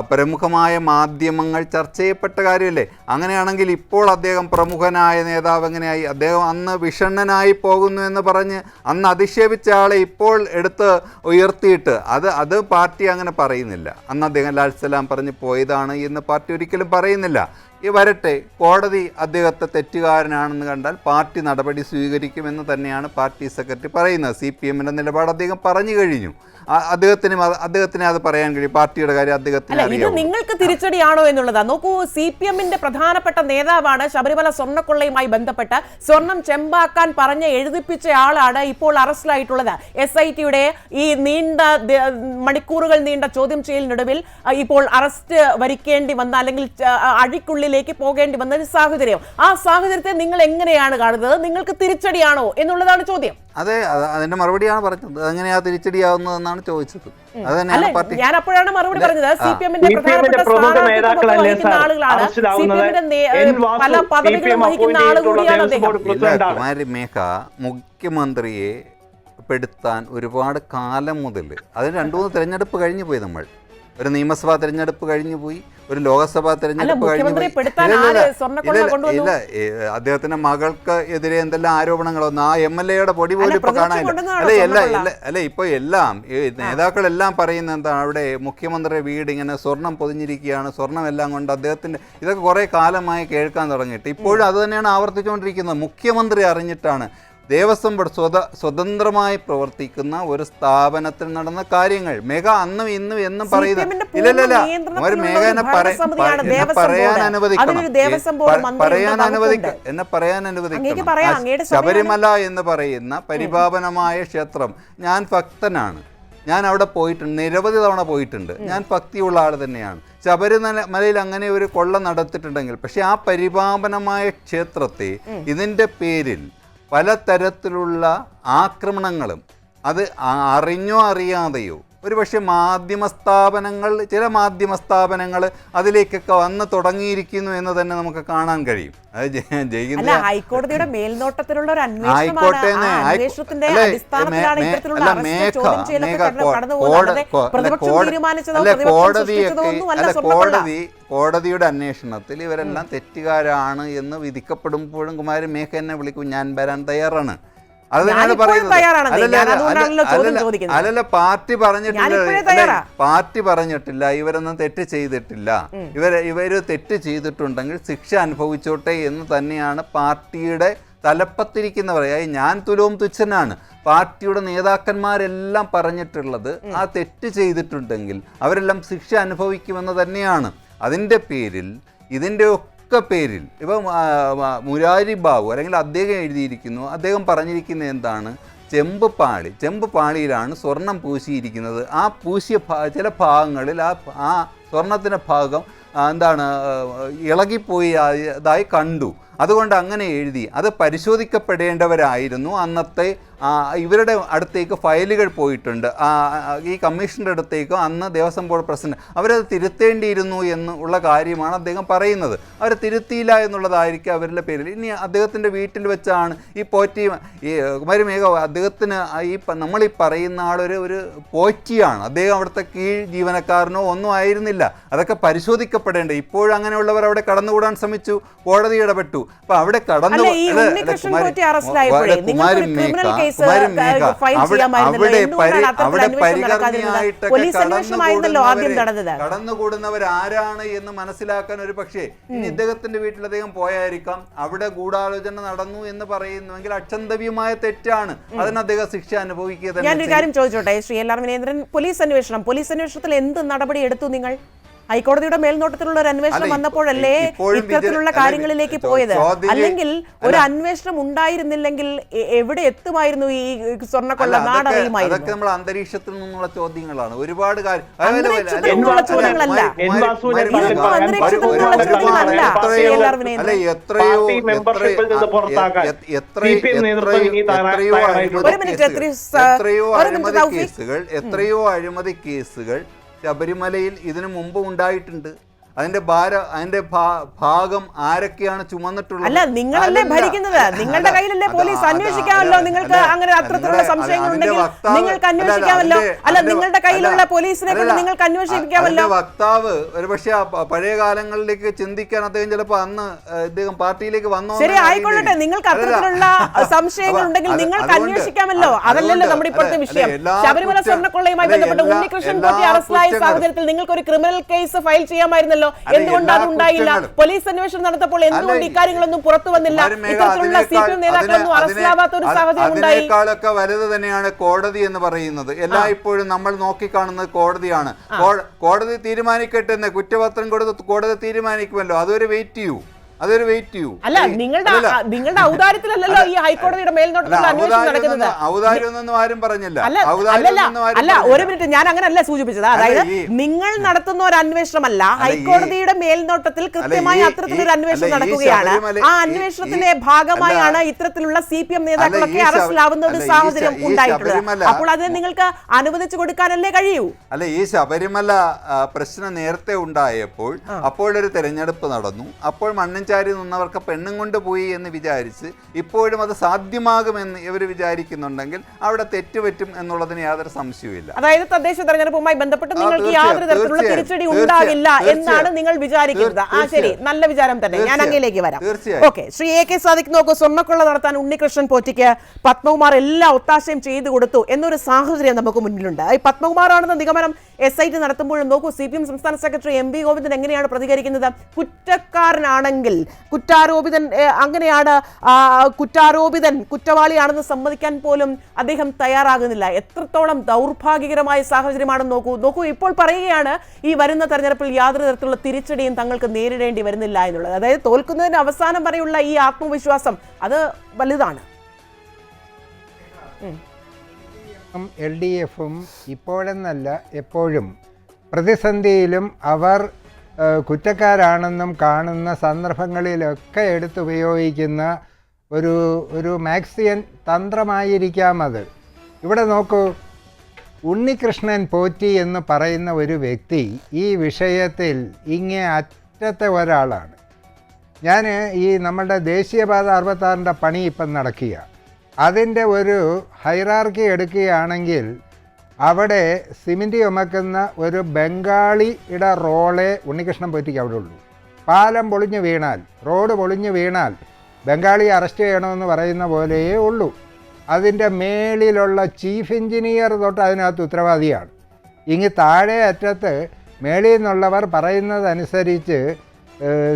പ്രമുഖമായ മാധ്യമങ്ങൾ ചർച്ച ചെയ്യപ്പെട്ട കാര്യമല്ലേ? അങ്ങനെയാണെങ്കിൽ ഇപ്പോൾ അദ്ദേഹം പ്രമുഖനായ നേതാവ് എങ്ങനെയായി? അദ്ദേഹം അന്ന് വിഷണ്ണനായി പോകുന്നു എന്ന് പറഞ്ഞ് അന്ന് അധിക്ഷേപിച്ച ആളെ ഇപ്പോൾ എടുത്ത് ഉയർത്തിയിട്ട് അത് പാർട്ടി അങ്ങനെ പറയുന്നില്ല. അന്ന് അദ്ദേഹം ലാറ്റ് സലാം പറഞ്ഞ് പോയതാണ് എന്ന് പാർട്ടി ഒരിക്കലും പറയുന്നില്ല. ഈ വരട്ടെ, കോടതി അദ്ദേഹത്തെ തെറ്റുകാരനാണെന്ന് കണ്ടാൽ പാർട്ടി നടപടി സ്വീകരിക്കുമെന്ന് തന്നെയാണ് പാർട്ടി സെക്രട്ടറി പറയുന്നത്. CPM-ന്റെ നിലപാട് അദ്ദേഹം പറഞ്ഞു കഴിഞ്ഞു. അദ്ദേഹത്തിന് അത് പറയാൻ കഴിയും. പാർട്ടിയുടെ കാര്യം അദ്ദേഹത്തിന് ഇത് നിങ്ങൾക്ക് തിരിച്ചടിയാണോ എന്നുള്ളതാ. നോക്കൂ, CPM-ന്റെ പ്രധാനപ്പെട്ട നേതാവാണ്. ശബരിമല സ്വർണ്ണക്കൊള്ളയുമായി ബന്ധപ്പെട്ട് സ്വർണം ചെമ്പാക്കാൻ പറഞ്ഞ് എഴുതിപ്പിച്ച ആളാണ് ഇപ്പോൾ അറസ്റ്റിലായിട്ടുള്ളത്. SIT-യുടെ ഈ മണിക്കൂറുകൾ നീണ്ട ചോദ്യം ചെയ്യലിനൊടുവിൽ ഇപ്പോൾ അറസ്റ്റ് വരിക്കേണ്ടി വന്ന അല്ലെങ്കിൽ അഴിക്കുള്ളിലേക്ക് പോകേണ്ടി വന്ന ഒരു സാഹചര്യം. ആ സാഹചര്യത്തെ നിങ്ങൾ എങ്ങനെയാണ് കാണുന്നത്? നിങ്ങൾക്ക് തിരിച്ചടിയാണോ എന്നുള്ളതാണ് ചോദ്യം. അതെ, അതിന്റെ മറുപടിയാണ് പറഞ്ഞത്. അതെങ്ങനെയാ തിരിച്ചടിയാവുന്നതെന്നാണ് ചോദിച്ചത്. ഞാൻ അപ്പോഴാണ് മറുപടി പറഞ്ഞത്. CPM-ന്റെ പ്രമുഖ നേതാക്കളല്ലേ പല പദവികളും വഹിക്കുന്ന ആൾ കൂടിയാണ് അദ്ദേഹം. കുമാരി മേഘ മുഖ്യമന്ത്രിയെ പെടുത്താൻ ഒരുപാട് കാലം മുതൽ, അതിന് 2-3 തെരഞ്ഞെടുപ്പ് കഴിഞ്ഞു പോയി നമ്മൾ. ഒരു നിയമസഭാ തെരഞ്ഞെടുപ്പ് കഴിഞ്ഞു പോയി, ഒരു ലോക്സഭാ തെരഞ്ഞെടുപ്പ് കഴിഞ്ഞു മുഖ്യമന്ത്രിയെ പോയി. പെടുത്താൻ ആര് സ്വർണ്ണക്കൊള്ള കൊണ്ടുവന്നു? അദ്ദേഹത്തിന്റെ മകൾക്ക് എതിരെ എന്തെല്ലാം ആരോപണങ്ങളൊന്നും ആ MLA-യുടെ പൊടി പോലും ഇപ്പൊ പ്രതിപക്ഷം കാണാനില്ല. കൊണ്ടുവന്നതാണോ അല്ല ഇപ്പൊ എല്ലാം നേതാക്കളെല്ലാം പറയുന്ന എന്താണ്, അവിടെ മുഖ്യമന്ത്രിയുടെ വീട് ഇങ്ങനെ സ്വർണം പൊതിഞ്ഞിരിക്കുകയാണ്, സ്വർണം എല്ലാം കൊണ്ട് അദ്ദേഹത്തിന്റെ ഇതൊക്കെ കുറെ കാലമായി കേൾക്കാൻ തുടങ്ങിയിട്ട് ഇപ്പോഴും അത് തന്നെയാണ് ആവർത്തിച്ചുകൊണ്ടിരിക്കുന്നത്. മുഖ്യമന്ത്രി അറിഞ്ഞിട്ടാണ് ദേവസ്വം ബോർഡ് സ്വതന്ത്രമായി പ്രവർത്തിക്കുന്ന ഒരു സ്ഥാപനത്തിൽ നടന്ന കാര്യങ്ങൾ മേഘ അന്നും ഇന്നും എന്നും പറയുന്നത്. ഇല്ലല്ല ഒരു മേഘ എന്നെ പറയാൻ അനുവദിക്കണം. ശബരിമല എന്ന് പറയുന്ന പരിപാവനമായ ക്ഷേത്രം, ഞാൻ ഭക്തനാണ്, ഞാൻ അവിടെ പോയിട്ടുണ്ട്, നിരവധി തവണ പോയിട്ടുണ്ട്, ഞാൻ ഭക്തിയുള്ള ആൾ തന്നെയാണ്. ശബരിമലയിൽ അങ്ങനെ ഒരു കൊള്ള നടത്തിയിട്ടുണ്ടെങ്കിൽ, പക്ഷെ ആ പരിപാവനമായ ക്ഷേത്രത്തെ ഇതിൻ്റെ പേരിൽ പലതരത്തിലുള്ള ആക്രമണങ്ങളും അത് അറിഞ്ഞോ അറിയാതെയോ ഒരുപക്ഷെ ചില മാധ്യമ സ്ഥാപനങ്ങൾ അതിലേക്കൊക്കെ വന്ന് തുടങ്ങിയിരിക്കുന്നു എന്ന് തന്നെ നമുക്ക് കാണാൻ കഴിയും. അത് ഹൈക്കോടതിയുടെ മേൽനോട്ടത്തിലുള്ള ഒരു കോടതിയുടെ അന്വേഷണത്തിൽ ഇവരെല്ലാം തെറ്റുകാരാണ് എന്ന് വിധിക്കപ്പെടുമ്പോഴും കുമാരൻ മേഘ എന്നെ വിളിക്കും, ഞാൻ വരാൻ തയ്യാറാണ്. അത് തന്നെയാണ് പറയുന്നത്. അല്ലല്ല പാർട്ടി പറഞ്ഞിട്ടില്ല ഇവരൊന്നും തെറ്റ് ചെയ്തിട്ടില്ല, ഇവര് തെറ്റ് ചെയ്തിട്ടുണ്ടെങ്കിൽ ശിക്ഷ അനുഭവിച്ചോട്ടെ എന്ന് തന്നെയാണ് പാർട്ടിയുടെ തലപ്പത്തിരിക്കുന്നവർ. ഞാൻ തുലോം തുച്ഛനാണ്. പാർട്ടിയുടെ നേതാക്കന്മാരെല്ലാം പറഞ്ഞിട്ടുള്ളത് ആ തെറ്റ് ചെയ്തിട്ടുണ്ടെങ്കിൽ അവരെല്ലാം ശിക്ഷ അനുഭവിക്കുമെന്ന് തന്നെയാണ്. അതിൻ്റെ പേരിൽ പേരിൽ ഇപ്പം മുരാരി ബാബു അല്ലെങ്കിൽ അദ്ദേഹം എഴുതിയിരിക്കുന്നു, അദ്ദേഹം പറഞ്ഞിരിക്കുന്നത് എന്താണ്, ചെമ്പ് പാളിയിലാണ് സ്വർണം പൂശിയിരിക്കുന്നത്. ആ പൂശിയ ചില ഭാഗങ്ങളിൽ ആ സ്വർണത്തിൻ്റെ ഭാഗം ഇളകിപ്പോയി അതായി കണ്ടു. അതുകൊണ്ട് അങ്ങനെ എഴുതി. അത് പരിശോധിക്കപ്പെടേണ്ടവരായിരുന്നു. അന്നത്തെ ഇവരുടെ അടുത്തേക്ക് ഫയലുകൾ പോയിട്ടുണ്ട്, ഈ കമ്മീഷൻ്റെ അടുത്തേക്ക് അന്ന് ദേവസ്വം ബോർഡ് പ്രസിഡന്റ് അവരത് തിരുത്തേണ്ടിയിരുന്നു എന്നുള്ള കാര്യമാണ് അദ്ദേഹം പറയുന്നത്. അവർ തിരുത്തിയില്ല എന്നുള്ളതായിരിക്കും അവരുടെ പേരിൽ. ഇനി അദ്ദേഹത്തിൻ്റെ വീട്ടിൽ വെച്ചാണ് ഈ കുമാരി മേഘ, അദ്ദേഹത്തിന് നമ്മളീ പറയുന്ന ആളൊരു പോറ്റിയാണ്. അദ്ദേഹം അവിടുത്തെ കീഴ് ജീവനക്കാരനോ ഒന്നും ആയിരുന്നില്ല. അതൊക്കെ പരിശോധിക്കപ്പെടേണ്ടത്. ഇപ്പോഴും അങ്ങനെയുള്ളവർ അവിടെ കടന്നുകൂടാൻ ശ്രമിച്ചു, കോടതി ഇടപെട്ടു. അപ്പൊ അവിടെ കടന്നുകൂടുന്നവരാരാണ് എന്ന് മനസ്സിലാക്കാൻ ഒരു പക്ഷേ ഇനി ഇദ്ദേഹത്തിന്റെ വീട്ടിൽ അദ്ദേഹം പോയായിരിക്കാം. അവിടെ ഗൂഢാലോചന നടന്നു എന്ന് പറയുന്നുവെങ്കിൽ അക്ഷന്തവ്യമായ തെറ്റാണ്. അതിന് അദ്ദേഹം ശിക്ഷ അനുഭവിക്കുക. ഞാനൊരു കാര്യം ചോദിച്ചോട്ടെ ശ്രീ LR വിനേന്ദ്രൻ, പോലീസ് അന്വേഷണത്തിൽ എന്ത് നടപടി എടുത്തു നിങ്ങൾ? ഹൈക്കോടതിയുടെ മേൽനോട്ടത്തിലുള്ള ഒരു അന്വേഷണം വന്നപ്പോഴല്ലേ ഇത്തരത്തിലുള്ള കാര്യങ്ങളിലേക്ക് പോയത്? അല്ലെങ്കിൽ ഒരു അന്വേഷണം ഉണ്ടായിരുന്നില്ലെങ്കിൽ എവിടെ എത്തുമായിരുന്നു ഈ സ്വർണ്ണക്കൊള്ള? നാടറിയുമായിരുന്നു. അതൊക്കെ നമ്മൾ അന്തരീക്ഷത്തിൽ നിന്നുള്ള ചോദ്യങ്ങളാണ്. ഒരുപാട് എത്രയോ അഴിമതി കേസുകൾ ശബരിമലയിൽ ഇതിനു മുമ്പ് ഉണ്ടായിട്ടുണ്ട്. അതിന്റെ ഭാഗം ആരൊക്കെയാണ് ചുമന്നിട്ടുള്ളത്? അല്ല, നിങ്ങളല്ലേ ഭരിക്കുന്നത്, നിങ്ങളുടെ കയ്യിലല്ലേ പോലീസ്? അന്വേഷിക്കാമല്ലോ. നിങ്ങൾക്ക് അങ്ങനെ അത്തരത്തിലുള്ള സംശയങ്ങൾ ഉണ്ടെങ്കിൽ നിങ്ങൾക്ക് അന്വേഷിക്കാമല്ലോ. അല്ല, നിങ്ങളുടെ കയ്യിലുള്ള പോലീസിനെ കൊണ്ട് നിങ്ങൾക്ക് അന്വേഷിക്കാമല്ലോ. വക്താവ് ഒരുപക്ഷെ പഴയ കാലങ്ങളിലേക്ക് ചിന്തിക്കാൻ അദ്ദേഹം ചിലപ്പോ അന്ന് ഇദ്ദേഹം പാർട്ടിയിലേക്ക് വന്നോ. ശരി, ആയിക്കൊള്ളട്ടെ. നിങ്ങൾക്ക് അത്തരത്തിലുള്ള സംശയങ്ങൾ ഉണ്ടെങ്കിൽ നിങ്ങൾക്ക് അന്വേഷിക്കാമല്ലോ. അതല്ലല്ലോ നമ്മുടെ ഇപ്പോഴത്തെ വിഷയം. ശബരിമല സ്വർണ്ണക്കൊള്ളയുമായി ബന്ധപ്പെട്ട് ഉണ്ണികൃഷ്ണൻ പോറ്റി അറസ്റ്റിലായ സാഹചര്യത്തിൽ നിങ്ങൾക്ക് ഒരു ക്രിമിനൽ കേസ് ഫയൽ ചെയ്യാമായിരുന്നല്ലോ. എന്തുകൊണ്ട് അത് ഉണ്ടായില്ല? പോലീസ് അന്വേഷണം നടത്തപ്പോൾ എന്തുകൊണ്ട് ഇക്കാര്യങ്ങളൊന്നും പുറത്തു വന്നില്ല? ഇത്തരത്തിലുള്ള CPM നേതാക്കളൊന്നും അറസ്റ്റിലാവാത്ത ഒരു സാഹചര്യം ഉണ്ടായി. അതിനേക്കാളൊക്കെ വലുത് തന്നെയാണ് കോടതി എന്ന് പറയുന്നത്. ഇപ്പോഴും നമ്മൾ നോക്കിക്കാണുന്നത് കോടതിയാണ്. കോടതി തീരുമാനിക്കട്ടെ എന്ന്, കുറ്റപത്രം കൊടുത്ത് കോടതി തീരുമാനിക്കുമല്ലോ. അതൊരു വെയിറ്റ് ചെയ്യൂ. അല്ല, നിങ്ങളുടെ ഔദാര്യത്തിലല്ലോ ഈ ഹൈക്കോടതിയുടെ മേൽനോട്ടത്തിൽ അന്വേഷണം നടക്കുന്നത്. ഔദാര്യമൊന്നും ആരും പറഞ്ഞില്ല. അല്ല, ഒരു മിനിറ്റ്, ഞാൻ അങ്ങനല്ല സൂചിപ്പിച്ചത്. അതായത് നിങ്ങൾ നടത്തുന്ന ഒരു അന്വേഷണമല്ല, ഹൈക്കോടതിയുടെ മേൽനോട്ടത്തിൽ കൃത്യമായി അത്തരത്തിലൊരു അന്വേഷണം നടക്കുകയാണ്. ആ അന്വേഷണത്തിന്റെ ഭാഗമായാണ് ഇത്തരത്തിലുള്ള CPM നേതാക്കളൊക്കെ അറസ്റ്റിലാവുന്ന ഒരു സാഹചര്യം ഉണ്ടായിട്ടുള്ളത്. അപ്പോൾ അതിനെ നിങ്ങൾക്ക് അനുവദിച്ചു കൊടുക്കാനല്ലേ കഴിയൂ? അല്ല, ഈ ശബരിമല പ്രശ്നം നേരത്തെ ഉണ്ടായപ്പോൾ അപ്പോൾ ഒരു തെരഞ്ഞെടുപ്പ് നടന്നു. അപ്പോൾ മണ്ണിൻ ചാരി നിന്നവർക്ക് പെണ്ണും കൊണ്ട് പോയി എന്ന് വിചാരിച്ച് ഇപ്പോഴും അത് സാധ്യമാകുമെന്ന് ഇവർ വിചാരിക്കുന്നുണ്ടെങ്കിൽ അവിടെ തെറ്റുപറ്റും എന്നുള്ളതിന് യാതൊരു സംശയവുമില്ല. അതായത് തദ്ദേശ തെരഞ്ഞെടുപ്പുമായി ബന്ധപ്പെട്ട് നിങ്ങൾക്ക് യാതൊരു തരത്തിലുള്ള തിരിച്ചടി ഉണ്ടാകില്ല എന്നാണ് നിങ്ങൾ വിചാരിക്കുന്നത്. ശരി, നല്ല വിചാരം തന്നെ. ഞാൻ അങ്ങയിലേക്ക് വരാം. ഓക്കെ, ശ്രീ AK സാദിഖ്, നോക്കൂ, സ്വർണ്ണക്കൊള്ള നടത്താൻ ഉണ്ണികൃഷ്ണൻ പോറ്റിക്ക് പത്മകുമാർ എല്ലാ ഒത്താശയും ചെയ്തു കൊടുത്തു എന്നൊരു സാഹചര്യം നമുക്ക് മുന്നിലുണ്ട്. ഈ പത്മകുമാറാണെന്ന നിഗമനം SIT നടത്തുമ്പോഴും നോക്കൂ, CPM സംസ്ഥാന സെക്രട്ടറി MV ഗോവിന്ദൻ എങ്ങനെയാണ് പ്രതികരിക്കുന്നത്? കുറ്റക്കാരനാണെങ്കിൽ കുറ്റാരോപിതൻ, അങ്ങനെയാണ് കുറ്റാരോപിതൻ കുറ്റവാളിയാണെന്ന് സമ്മതിക്കാൻ പോലും അദ്ദേഹം തയ്യാറാകുന്നില്ല. എത്രത്തോളം ദൗർഭാഗ്യകരമായ സാഹചര്യമാണെന്ന് നോക്കൂ. ഇപ്പോൾ പറയുകയാണ് ഈ വരുന്ന തെരഞ്ഞെടുപ്പിൽ യാതൊരു തരത്തിലുള്ള തിരിച്ചടിയും തങ്ങൾക്ക് നേരിടേണ്ടി വരുന്നില്ല എന്നുള്ളത്. അതായത് തോൽക്കുന്നതിന് അവസാനം വരെയുള്ള ഈ ആത്മവിശ്വാസം അത് വലുതാണ്. LDFും ഇപ്പോഴെന്നല്ല എപ്പോഴും പ്രതിസന്ധിയിലും അവർ കുറ്റക്കാരാണെന്നും കാണുന്ന സന്ദർഭങ്ങളിലൊക്കെ എടുത്തുപയോഗിക്കുന്ന ഒരു മാക്സിയൻ തന്ത്രമായിരിക്കാം അത്. ഇവിടെ നോക്കൂ, ഉണ്ണികൃഷ്ണൻ പോറ്റി എന്ന് പറയുന്ന ഒരു വ്യക്തി ഈ വിഷയത്തിൽ ഇങ്ങേ അറ്റത്തെ ഒരാളാണ്. ഞാൻ ഈ നമ്മളുടെ ദേശീയപാത 66-ൻ്റെ പണി ഇപ്പം നടക്കുക, അതിൻ്റെ ഒരു ഹൈറാർക്കി എടുക്കുകയാണെങ്കിൽ അവിടെ സിമൻറ്റ് ചുമക്കുന്ന ഒരു ബംഗാളിയുടെ റോളേ ഉണ്ണികൃഷ്ണൻ പോറ്റിക്ക് അവിടെ ഉള്ളൂ. പാലം പൊളിഞ്ഞു വീണാൽ, റോഡ് പൊളിഞ്ഞു വീണാൽ ബംഗാളി അറസ്റ്റ് ചെയ്യണമെന്ന് പറയുന്ന പോലെയേ ഉള്ളൂ. അതിൻ്റെ മേളിലുള്ള ചീഫ് എഞ്ചിനീയർ തൊട്ട് അതിനകത്ത് ഉത്തരവാദിയാണ്. ഇങ്ങ് താഴെ അറ്റത്ത് മേളിൽ നിന്നുള്ളവർ പറയുന്നതനുസരിച്ച്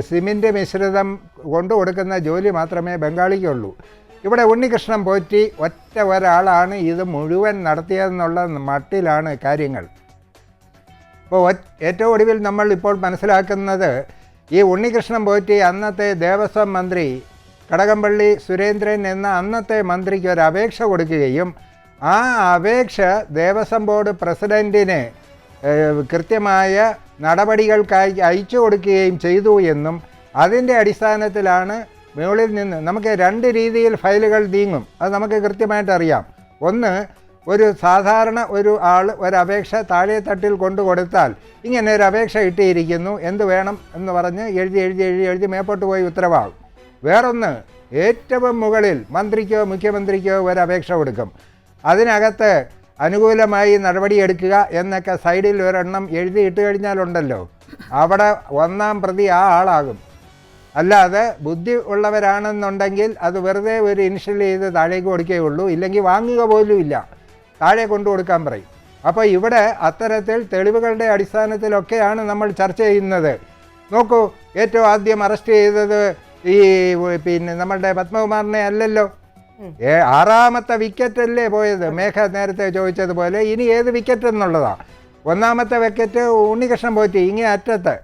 സിമൻറ്റ് മിശ്രിതം കൊണ്ടു കൊടുക്കുന്ന ജോലി മാത്രമേ ബംഗാളിക്കുള്ളൂ. ഇവിടെ ഉണ്ണികൃഷ്ണൻ പോറ്റി ഒറ്റ ഒരാളാണ് ഇത് മുഴുവൻ നടത്തിയതെന്നുള്ള മട്ടിലാണ് കാര്യങ്ങൾ. അപ്പോൾ ഏറ്റവും ഒടുവിൽ നമ്മൾ ഇപ്പോൾ മനസ്സിലാക്കുന്നത്, ഈ ഉണ്ണികൃഷ്ണൻ പോറ്റി അന്നത്തെ ദേവസ്വം മന്ത്രി കടകംപള്ളി സുരേന്ദ്രൻ എന്ന അന്നത്തെ മന്ത്രിക്ക് ഒരു അപേക്ഷ കൊടുക്കുകയും ആ അപേക്ഷ ദേവസ്വം ബോർഡ് പ്രസിഡൻറ്റിന് കൃത്യമായ നടപടികൾക്കായി അയച്ചു കൊടുക്കുകയും ചെയ്തു എന്നും അതിൻ്റെ അടിസ്ഥാനത്തിലാണ് മുകളിൽ നിന്ന് നമുക്ക് 2 രീതിയിൽ ഫയലുകൾ നീങ്ങും. അത് നമുക്ക് കൃത്യമായിട്ട് അറിയാം. ഒന്ന്, ഒരു സാധാരണ ഒരു ആൾ ഒരപേക്ഷ താഴെ തട്ടിൽ കൊണ്ടു കൊടുത്താൽ ഇങ്ങനെ ഒരു അപേക്ഷ ഇട്ടിരിക്കുന്നു, എന്ത് വേണം എന്ന് പറഞ്ഞ് എഴുതി മേപ്പോട്ട് പോയി ഉത്തരവാകും. വേറൊന്ന്, ഏറ്റവും മുകളിൽ മന്ത്രിക്കോ മുഖ്യമന്ത്രിക്കോ ഒരു അപേക്ഷ കൊടുക്കും, അതിനകത്ത് അനുകൂലമായി നടപടിയെടുക്കുക എന്നൊക്കെ സൈഡിൽ ഒരെണ്ണം എഴുതിയിട്ട് കഴിഞ്ഞാലുണ്ടല്ലോ, അവിടെ 1-ാം പ്രതി ആ ആളാകും. അല്ലാതെ ബുദ്ധി ഉള്ളവരാണെന്നുണ്ടെങ്കിൽ അത് വെറുതെ ഒരു ഇനിഷ്യൽ ചെയ്ത് താഴേക്ക് കൊടുക്കുകയുള്ളൂ, ഇല്ലെങ്കിൽ വാങ്ങുക പോലും ഇല്ല, താഴെ കൊണ്ടു കൊടുക്കാൻ പറയും. അപ്പോൾ ഇവിടെ അത്തരത്തിൽ തെളിവുകളുടെ അടിസ്ഥാനത്തിലൊക്കെയാണ് നമ്മൾ ചർച്ച ചെയ്യുന്നത്. നോക്കൂ, ഏറ്റവും ആദ്യം അറസ്റ്റ് ചെയ്തത് നമ്മളുടെ പത്മകുമാറിനെ അല്ലല്ലോ. 6-ാമത്തെ വിക്കറ്റല്ലേ പോയത്? മേഘ നേരത്തെ ചോദിച്ചതുപോലെ ഇനി ഏത് വിക്കറ്റ് എന്നുള്ളതാണ്. 1-ാമത്തെ വിക്കറ്റ് ഉണ്ണികൃഷ്ണൻ പോറ്റി ഇങ്ങേ അറ്റത്ത്.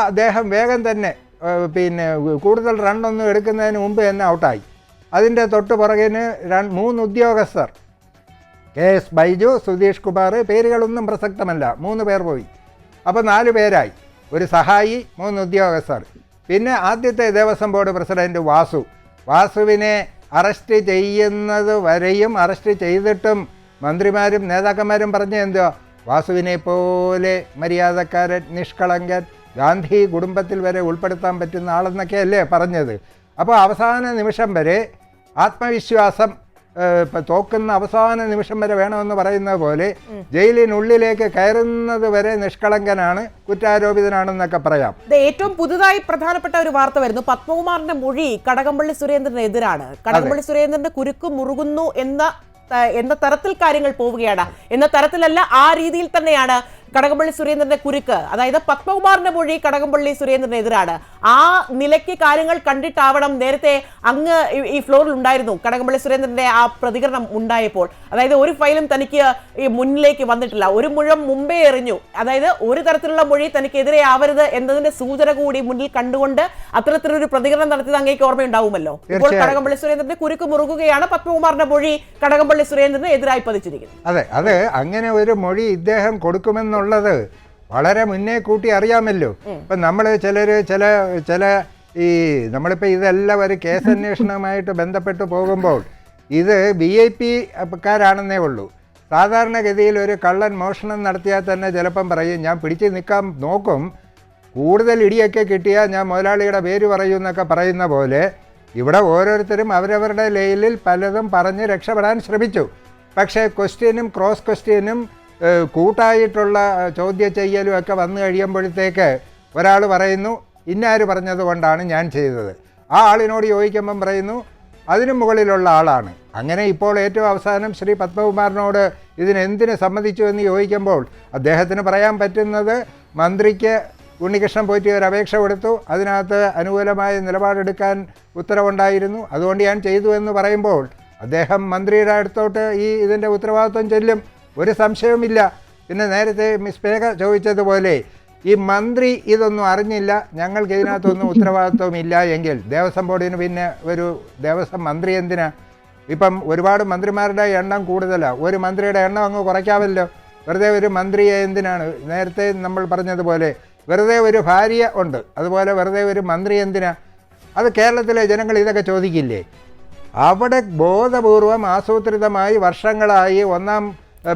അദ്ദേഹം വേഗം തന്നെ കൂടുതൽ റണ്ണൊന്നും എടുക്കുന്നതിന് മുമ്പ് തന്നെ ഔട്ടായി. അതിൻ്റെ തൊട്ട് പുറകിന് 3 ഉദ്യോഗസ്ഥർ, KS ബൈജു, സുധീഷ് കുമാർ, പേരുകളൊന്നും പ്രസക്തമല്ല, 3 പേർ പോയി. അപ്പോൾ 4 പേരായി. ഒരു സഹായി, 3 ഉദ്യോഗസ്ഥർ. പിന്നെ ആദ്യത്തെ ദേവസ്വം ബോർഡ് പ്രസിഡൻറ്റ് വാസുവിനെ അറസ്റ്റ് ചെയ്യുന്നത് വരെയും അറസ്റ്റ് ചെയ്തിട്ടും മന്ത്രിമാരും നേതാക്കന്മാരും പറഞ്ഞ എന്തോ, വാസുവിനെ പോലെ മര്യാദക്കാരൻ, നിഷ്കളങ്കൻ, ഗാന്ധി കുടുംബത്തിൽ വരെ ഉൾപ്പെടുത്താൻ പറ്റുന്ന ആളെന്നൊക്കെയല്ലേ പറഞ്ഞത്. അപ്പോൾ അവസാന നിമിഷം വരെ ആത്മവിശ്വാസം, തോക്കുന്ന അവസാന നിമിഷം വരെ വേണമെന്ന് പറയുന്നത് പോലെ ജയിലിനുള്ളിലേക്ക് കയറുന്നത് വരെ നിഷ്കളങ്കനാണ്, കുറ്റാരോപിതനാണെന്നൊക്കെ പറയാം. ഏറ്റവും പുതുതായി പ്രധാനപ്പെട്ട ഒരു വാർത്ത വരുന്നു. പത്മകുമാറിന്റെ മൊഴി കടകംപള്ളി സുരേന്ദ്രനെതിരാണ്. കടകംപള്ളി സുരേന്ദ്രന്റെ കുരുക്ക് മുറുകുന്നു എന്ന തരത്തിൽ കാര്യങ്ങൾ പോവുകയാണ്. എന്ന തരത്തിലല്ല, ആ രീതിയിൽ തന്നെയാണ് കടകംപള്ളി സുരേന്ദ്രന്റെ കുരുക്ക്. അതായത് പത്മകുമാറിന്റെ മൊഴി കടകംപള്ളി സുരേന്ദ്രനെതിരാണ്. ആ നിലയ്ക്ക് കാര്യങ്ങൾ കണ്ടിട്ടാവണം. നേരത്തെ അങ്ങ് ഈ ഫ്ലോറിൽ ഉണ്ടായിരുന്നു കടകംപള്ളി സുരേന്ദ്രന്റെ ആ പ്രതികരണം ഉണ്ടായപ്പോൾ. അതായത് ഒരു ഫയലും തനിക്ക് ഈ മുന്നിലേക്ക് വന്നിട്ടില്ല, ഒരു മുഴം മുമ്പേ എറിഞ്ഞു. അതായത് ഒരു തരത്തിലുള്ള മൊഴി തനിക്കെതിരെ ആവരുത് എന്നതിന്റെ സൂചന കൂടി മുന്നിൽ കണ്ടുകൊണ്ട് അത്തരത്തിലൊരു പ്രതികരണം നടത്തിയത് അങ്ങേക്ക് ഓർമ്മയുണ്ടാവുമല്ലോ. ഇപ്പോൾ കടകംപള്ളി സുരേന്ദ്രന്റെ കുരുക്ക് മുറുകുകയാണ്. പത്മകുമാറിന്റെ മൊഴി കടകംപള്ളി സുരേന്ദ്രന് എതിരായി പതിച്ചിരിക്കുന്നു. അതെ, അത് അങ്ങനെ ഒരു മൊഴി ഇദ്ദേഹം കൊടുക്കുമെന്നുള്ളത് വളരെ മുന്നേ കൂട്ടി അറിയാമല്ലോ. ഇപ്പം നമ്മൾ ചില നമ്മളിപ്പോൾ ഇതെല്ലാം ഒരു കേസന്വേഷണവുമായിട്ട് ബന്ധപ്പെട്ട് പോകുമ്പോൾ ഇത് VIP-കാരാണെന്നേ ഉള്ളൂ. സാധാരണഗതിയിൽ ഒരു കള്ളൻ മോഷണം നടത്തിയാൽ തന്നെ ചിലപ്പം പറയും, ഞാൻ പിടിച്ച് നിൽക്കാൻ നോക്കും, കൂടുതൽ ഇടിയൊക്കെ കിട്ടിയാൽ ഞാൻ മുതലാളിയുടെ പേര് പറയുമെന്നൊക്കെ പറയുന്ന പോലെ ഇവിടെ ഓരോരുത്തരും അവരവരുടെ ലെയിലിൽ പലതും പറഞ്ഞ് രക്ഷപ്പെടാൻ ശ്രമിച്ചു. പക്ഷേ ക്വസ്റ്റ്യനും ക്രോസ് ക്വസ്റ്റ്യനും കൂട്ടായിട്ടുള്ള ചോദ്യം ചെയ്യലും ഒക്കെ വന്നു കഴിയുമ്പോഴത്തേക്ക് ഒരാൾ പറയുന്നു ഇന്നാര് പറഞ്ഞത് കൊണ്ടാണ് ഞാൻ ചെയ്തത്. ആ ആളിനോട് ചോദിക്കുമ്പം പറയുന്നു അതിനു മുകളിലുള്ള ആളാണ്. അങ്ങനെ ഇപ്പോൾ ഏറ്റവും അവസാനം ശ്രീ പത്മകുമാറിനോട് ഇതിനെന്തിന് സമ്മതിച്ചു എന്ന് ചോദിക്കുമ്പോൾ അദ്ദേഹത്തിന് പറയാൻ പറ്റുന്നത് മന്ത്രിക്ക് ഉണ്ണികൃഷ്ണൻ പോറ്റി ഒരു അപേക്ഷ കൊടുത്തു, അതിനകത്ത് അനുകൂലമായ നിലപാടെടുക്കാൻ ഉത്തരവുണ്ടായിരുന്നു, അതുകൊണ്ട് ഞാൻ ചെയ്തു എന്ന് പറയുമ്പോൾ അദ്ദേഹം മന്ത്രിയുടെ അടുത്തോട്ട് ഇതിൻ്റെ ഉത്തരവാദിത്വം ചെല്ലും, ഒരു സംശയവുമില്ല. പിന്നെ നേരത്തെ മിസ് മേഘ ചോദിച്ചതുപോലെ ഈ മന്ത്രി ഇതൊന്നും അറിഞ്ഞില്ല, ഞങ്ങൾക്ക് ഇതിനകത്തൊന്നും ഉത്തരവാദിത്വമില്ല എങ്കിൽ ദേവസ്വം ബോർഡിന് പിന്നെ ഒരു ദേവസ്വം മന്ത്രി എന്തിനാ? ഇപ്പം ഒരുപാട് മന്ത്രിമാരുടെ എണ്ണം കൂടുതലാണ്, ഒരു മന്ത്രിയുടെ എണ്ണം അങ്ങ് കുറയ്ക്കാമല്ലോ. വെറുതെ ഒരു മന്ത്രിയെ എന്തിനാണ്? നേരത്തെ നമ്മൾ പറഞ്ഞതുപോലെ വെറുതെ ഒരു ഭാര്യ ഉണ്ട്, അതുപോലെ വെറുതെ ഒരു മന്ത്രി എന്തിനാ? അത് കേരളത്തിലെ ജനങ്ങൾ ഇതൊക്കെ ചോദിക്കില്ലേ? അവിടെ ബോധപൂർവം ആസൂത്രിതമായി വർഷങ്ങളായി ഒന്നാം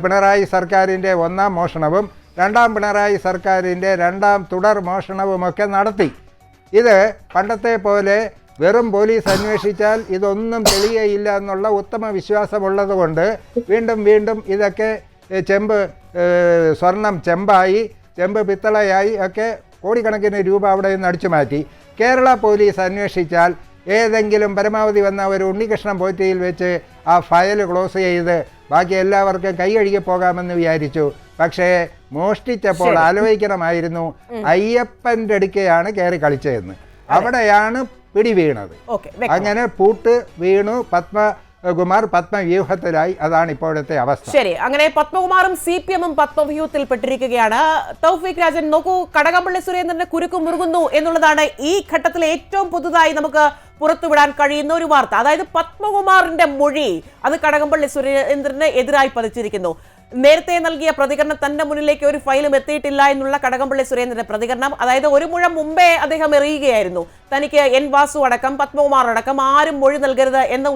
പിണറായി സർക്കാരിൻ്റെ ഒന്നാം മോഷണവും രണ്ടാം പിണറായി സർക്കാരിൻ്റെ രണ്ടാം തുടർ മോഷണവുമൊക്കെ നടത്തി. ഇത് പണ്ടത്തെ പോലെ വെറും പോലീസ് അന്വേഷിച്ചാൽ ഇതൊന്നും തെളിയയില്ല എന്നുള്ള ഉത്തമ വിശ്വാസമുള്ളത് കൊണ്ട് വീണ്ടും വീണ്ടും ഇതൊക്കെ സ്വർണം ചെമ്പായി, ചെമ്പ് പിത്തളയായി ഒക്കെ കോടിക്കണക്കിന് രൂപ അവിടെ നിന്ന് അടിച്ചു മാറ്റി. കേരള പോലീസ് അന്വേഷിച്ചാൽ ഏതെങ്കിലും പരമാവധി വന്ന ഒരു ഉണ്ണികൃഷ്ണൻ പോറ്റിയിൽ വെച്ച് ആ ഫയൽ ക്ലോസ് ചെയ്ത് ബാക്കി എല്ലാവർക്കും കൈ കഴുകി പോകാമെന്ന് വിചാരിച്ചു. പക്ഷേ മോഷ്ടിച്ചപ്പോൾ ആലോചിക്കണമായിരുന്നു അയ്യപ്പൻ്റെ അടുക്കെയാണ് കയറി കളിച്ചതെന്ന്. അവിടെയാണ് പിടി വീണത്. അങ്ങനെ പൂട്ട് വീണു പത്മകുമാർ പത്മവ്യൂഹത്തിലായി. അതാണ് ഇപ്പോഴത്തെ അവസ്ഥ. ശരി, അങ്ങനെ പത്മകുമാറും CPM-ഉം പത്മവ്യൂഹത്തിൽ പെട്ടിരിക്കുകയാണ്. തൗഫീഖ് രാജൻ, നോക്കൂ, കടകംപള്ളി സുരേന്ദ്രന്റെ കുരുക്ക് മുറുകുന്നു എന്നുള്ളതാണ് ഈ ഘട്ടത്തിൽ ഏറ്റവും പുതുതായി നമുക്ക് പുറത്തുവിടാൻ കഴിയുന്ന ഒരു വാർത്ത. അതായത് പത്മകുമാറിന്റെ മൊഴി അത് കടകംപള്ളി സുരേന്ദ്രന് എതിരായി പതിച്ചിരിക്കുന്നു. നേരത്തെ നൽകിയ പ്രതികരണം തന്റെ മുന്നിലേക്ക് ഒരു ഫയലും എത്തിയിട്ടില്ല എന്നുള്ള കടകംപള്ളി സുരേന്ദ്രന്റെ പ്രതികരണം, അതായത് ഒരു മുഴം മുമ്പേ അദ്ദേഹം എറിയുകയായിരുന്നു, തനിക്ക് N വാസു അടക്കം പത്മകുമാർ അടക്കം ആരും മൊഴി നൽകരുത് എന്ന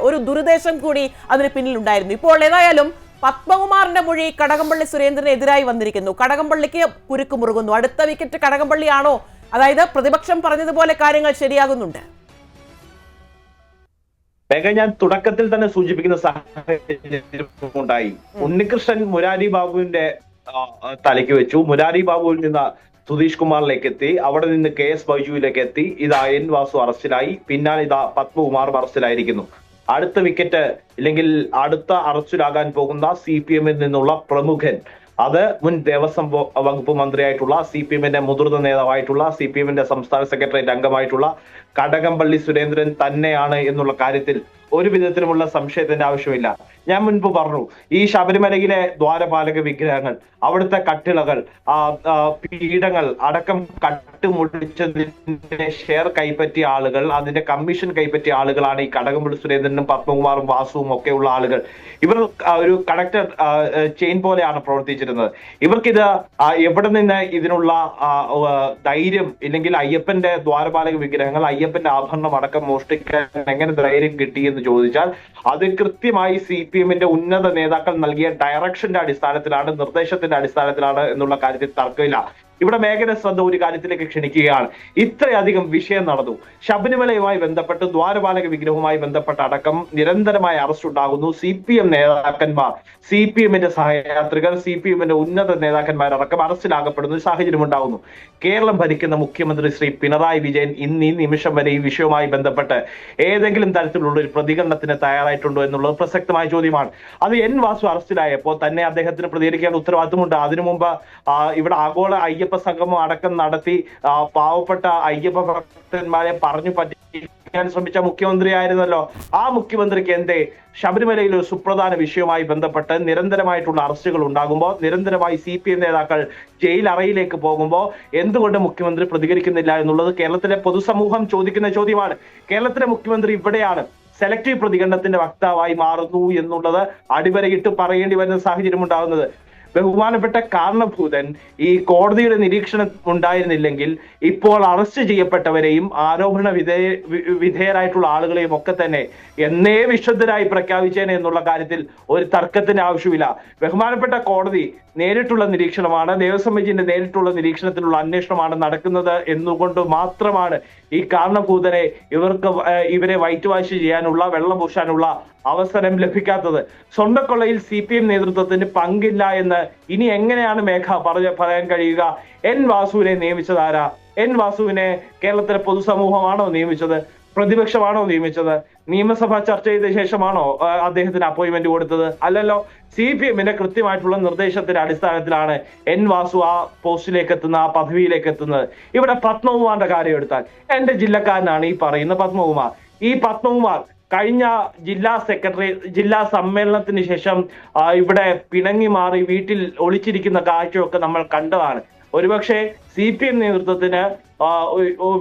ഒരു ദുരുദ്ദേശം കൂടി അതിന് പിന്നിലുണ്ടായിരുന്നു. ഇപ്പോൾ ഏതായാലും പത്മകുമാറിന്റെ മൊഴി കടകംപള്ളി സുരേന്ദ്രന് എതിരായി വന്നിരിക്കുന്നു. കടകംപള്ളിക്ക് കുരുക്ക് മുറുകുന്നു. അടുത്ത വിക്കറ്റ് കടകംപള്ളിയാണോ? അതായത് പ്രതിപക്ഷം പറഞ്ഞതുപോലെ കാര്യങ്ങൾ ശരിയാകുന്നുണ്ട്. ഞാൻ തുടക്കത്തിൽ തന്നെ സൂചിപ്പിക്കുന്ന സാഹചര്യം ഉണ്ടായി. ഉണ്ണികൃഷ്ണൻ മുരാരി ബാബുവിന്റെ തലയ്ക്ക് വെച്ചു. മുരാരി ബാബുവിൽ നിന്ന് സുധീഷ് കുമാറിലേക്ക് എത്തി, അവിടെ നിന്ന് KS ബൈജുവിലേക്ക് എത്തി. ഇതാ N വാസു അറസ്റ്റിലായി, പിന്നാലെ ഇതാ പത്മകുമാർ അറസ്റ്റിലായിരിക്കുന്നു. അടുത്ത വിക്കറ്റ് ഇല്ലെങ്കിൽ അടുത്ത അറസ്റ്റിലാകാൻ പോകുന്ന CPM-ൽ നിന്നുള്ള പ്രമുഖൻ, അത് മുൻ ദേവസ്വം വകുപ്പ് മന്ത്രിയായിട്ടുള്ള CPM-ന്റെ മുതിർന്ന നേതാവായിട്ടുള്ള CPM-ന്റെ സംസ്ഥാന സെക്രട്ടേറിയറ്റ് അംഗമായിട്ടുള്ള കടകംപള്ളി സുരേന്ദ്രൻ തന്നെയാണ് എന്നുള്ള കാര്യത്തിൽ ഒരു വിധത്തിലുമുള്ള സംശയത്തിന്റെ ആവശ്യമില്ല. ഞാൻ മുൻപ് പറഞ്ഞു, ഈ ശബരിമലയിലെ ദ്വാരപാലക വിഗ്രഹങ്ങൾ, അവിടുത്തെ കട്ടിളകൾ, പീഠങ്ങൾ അടക്കം കട്ടുമുടിച്ചതിന്റെ ഷെയർ കൈപ്പറ്റിയ ആളുകൾ, അതിന്റെ കമ്മീഷൻ കൈപ്പറ്റിയ ആളുകളാണ് ഈ കടകംപള്ളി സുരേന്ദ്രനും പത്മകുമാറും വാസുവും ഒക്കെ ഉള്ള ആളുകൾ. ഇവർ ഒരു കണക്റ്റഡ് ചെയിൻ പോലെയാണ് പ്രവർത്തിച്ചിരുന്നത്. ഇവർക്കിത് എവിടെ നിന്ന് ഇതിനുള്ള ധൈര്യം, ഇല്ലെങ്കിൽ അയ്യപ്പന്റെ ദ്വാരപാലക വിഗ്രഹങ്ങൾ, അയ്യപ്പന്റെ ആഭരണം അടക്കം മോഷ്ടിക്കാൻ എങ്ങനെ ധൈര്യം കിട്ടി എന്ന് ചോദിച്ചാൽ അത് കൃത്യമായി CPM-ന്റെ ഉന്നത നേതാക്കൾ നൽകിയ ഡയറക്ഷന്റെ അടിസ്ഥാനത്തിലാണ്, നിർദ്ദേശത്തിന്റെ അടിസ്ഥാനത്തിലാണ് എന്നുള്ള കാര്യത്തിൽ തർക്കമില്ല. ഇവിടെ മേഖല ശ്രദ്ധ ഒരു കാര്യത്തിലേക്ക് ക്ഷണിക്കുകയാണ്. ഇത്രയധികം വിഷയം നടന്നു. ശബരിമലയുമായി ബന്ധപ്പെട്ട്, ദ്വാരപാലക വിഗ്രഹവുമായി ബന്ധപ്പെട്ട് അടക്കം നിരന്തരമായ അറസ്റ്റ് ഉണ്ടാകുന്നു. CPM നേതാക്കന്മാർ, CPM-ന്റെ സഹയാത്രികർ, CPM-ന്റെ ഉന്നത നേതാക്കന്മാരടക്കം അറസ്റ്റിലാകപ്പെടുന്ന ഒരു സാഹചര്യം ഉണ്ടാകുന്നു. കേരളം ഭരിക്കുന്ന മുഖ്യമന്ത്രി ശ്രീ പിണറായി വിജയൻ ഇന്ന് ഈ നിമിഷം വരെ ഈ വിഷയവുമായി ബന്ധപ്പെട്ട് ഏതെങ്കിലും തരത്തിലുള്ള ഒരു പ്രതികരണത്തിന് തയ്യാറായിട്ടുണ്ടോ എന്നുള്ളത് പ്രസക്തമായ ചോദ്യമാണ്. അത് N വാസു അറസ്റ്റിലായപ്പോൾ തന്നെ അദ്ദേഹത്തിന് പ്രതികരിക്കേണ്ട ഉത്തരവാദിത്വമുണ്ട്. അതിനു മുമ്പ് ഇവിടെ ആഗോള അയ്യപ്പ സംഗമം അടക്കം നടത്തി പാവപ്പെട്ട അയ്യപ്പ ഭക്തന്മാരെ പറഞ്ഞു പറ്റിക്കാൻ ശ്രമിച്ച മുഖ്യമന്ത്രിയായിരുന്നല്ലോ. ആ മുഖ്യമന്ത്രിക്ക് എന്തേ ശബരിമലയിലെ ഒരു സുപ്രധാന വിഷയവുമായി ബന്ധപ്പെട്ട് നിരന്തരമായിട്ടുള്ള അറസ്റ്റുകൾ ഉണ്ടാകുമ്പോൾ, നിരന്തരമായി CPM നേതാക്കൾ ജയിൽ അറയിലേക്ക് പോകുമ്പോൾ എന്തുകൊണ്ട് മുഖ്യമന്ത്രി പ്രതികരിക്കുന്നില്ല എന്നുള്ളത് കേരളത്തിലെ പൊതുസമൂഹം ചോദിക്കുന്ന ചോദ്യമാണ്. കേരളത്തിലെ മുഖ്യമന്ത്രി ഇവിടെയാണ് സെലക്ടീവ് പ്രതികരണത്തിന്റെ വക്താവായി മാറുന്നു എന്നുള്ളത് അടിവരയിട്ട് പറയേണ്ടി വരുന്ന സാഹചര്യം ഉണ്ടാകുന്നത്. ബഹുമാനപ്പെട്ട കാരണഭൂതൻ ഈ കോടതിയുടെ നിരീക്ഷണം ഉണ്ടായിരുന്നില്ലെങ്കിൽ ഇപ്പോൾ അറസ്റ്റ് ചെയ്യപ്പെട്ടവരെയും ആരോപണ വിധേയരായിട്ടുള്ള ആളുകളെയും ഒക്കെ തന്നെ എന്നേ വിശുദ്ധരായി പ്രഖ്യാപിച്ചേനെ എന്നുള്ള കാര്യത്തിൽ ഒരു തർക്കത്തിന് ആവശ്യമില്ല. ബഹുമാനപ്പെട്ട കോടതി നേരിട്ടുള്ള നിരീക്ഷണമാണ്, ദേവസ്വം ബെഞ്ചിന്റെ നേരിട്ടുള്ള നിരീക്ഷണത്തിലുള്ള അന്വേഷണമാണ് നടക്കുന്നത് എന്നുകൊണ്ട് മാത്രമാണ് ഈ കാരണഭൂതനെ ഇവരെ വൈറ്റ് വാഷ് ചെയ്യാനുള്ള, വെള്ളം പൂശാനുള്ള അവസരം ലഭിക്കാത്തത്. സ്വർണ്ണക്കൊള്ളയിൽ CPM നേതൃത്വത്തിന് പങ്കില്ല എന്ന് ഇനി എങ്ങനെയാണ് മേഘ പറയാൻ കഴിയുക? എൻ വാസുവിനെ നിയമിച്ചതാരാ? എൻ വാസുവിനെ കേരളത്തിലെ പൊതുസമൂഹമാണോ നിയമിച്ചത്? പ്രതിപക്ഷമാണോ നിയമിച്ചത്? നിയമസഭ ചർച്ച ചെയ്ത ശേഷമാണോ അദ്ദേഹത്തിന് അപ്പോയിന്റ്മെന്റ് കൊടുത്തത്? അല്ലല്ലോ. CPMന്റെ കൃത്യമായിട്ടുള്ള നിർദ്ദേശത്തിന്റെ അടിസ്ഥാനത്തിലാണ് എൻ വാസു ആ പോസ്റ്റിലേക്ക് എത്തുന്ന, ആ പദവിയിലേക്ക് എത്തുന്നത്. ഇവിടെ പത്മകുമാറിന്റെ കാര്യം എടുത്താൽ, എന്റെ ജില്ലക്കാരനാണ് ഈ പറയുന്ന പത്മകുമാർ. ഈ പത്മകുമാർ കഴിഞ്ഞ ജില്ലാ സമ്മേളനത്തിന് ശേഷം ഇവിടെ പിണങ്ങി മാറി വീട്ടിൽ ഒളിച്ചിരിക്കുന്ന കാഴ്ചയൊക്കെ നമ്മൾ കണ്ടതാണ്. ഒരുപക്ഷെ CPM നേതൃത്വത്തിന്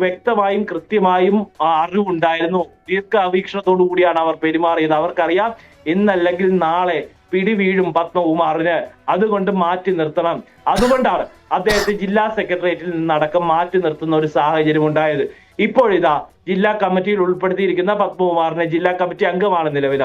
വ്യക്തമായും കൃത്യമായും അറിവുണ്ടായിരുന്നു. ദീർഘവീക്ഷണത്തോടു കൂടിയാണ് അവർ പെരുമാറിയത്. അവർക്കറിയാം ഇന്നല്ലെങ്കിൽ നാളെ പിടി വീഴും പത്മകുമാറിന്, അതുകൊണ്ട് മാറ്റി നിർത്തണം. അതുകൊണ്ടാണ് അദ്ദേഹത്തെ ജില്ലാ സെക്രട്ടേറിയറ്റിൽ നിന്നടക്കം മാറ്റി നിർത്തുന്ന ഒരു സാഹചര്യം ഉണ്ടായത്. ഇപ്പോഴിതാ ജില്ലാ കമ്മിറ്റിയിൽ ഉൾപ്പെടുത്തിയിരിക്കുന്ന പത്മകുമാറിനെ, ജില്ലാ കമ്മിറ്റി അംഗമാണ് നിലവിൽ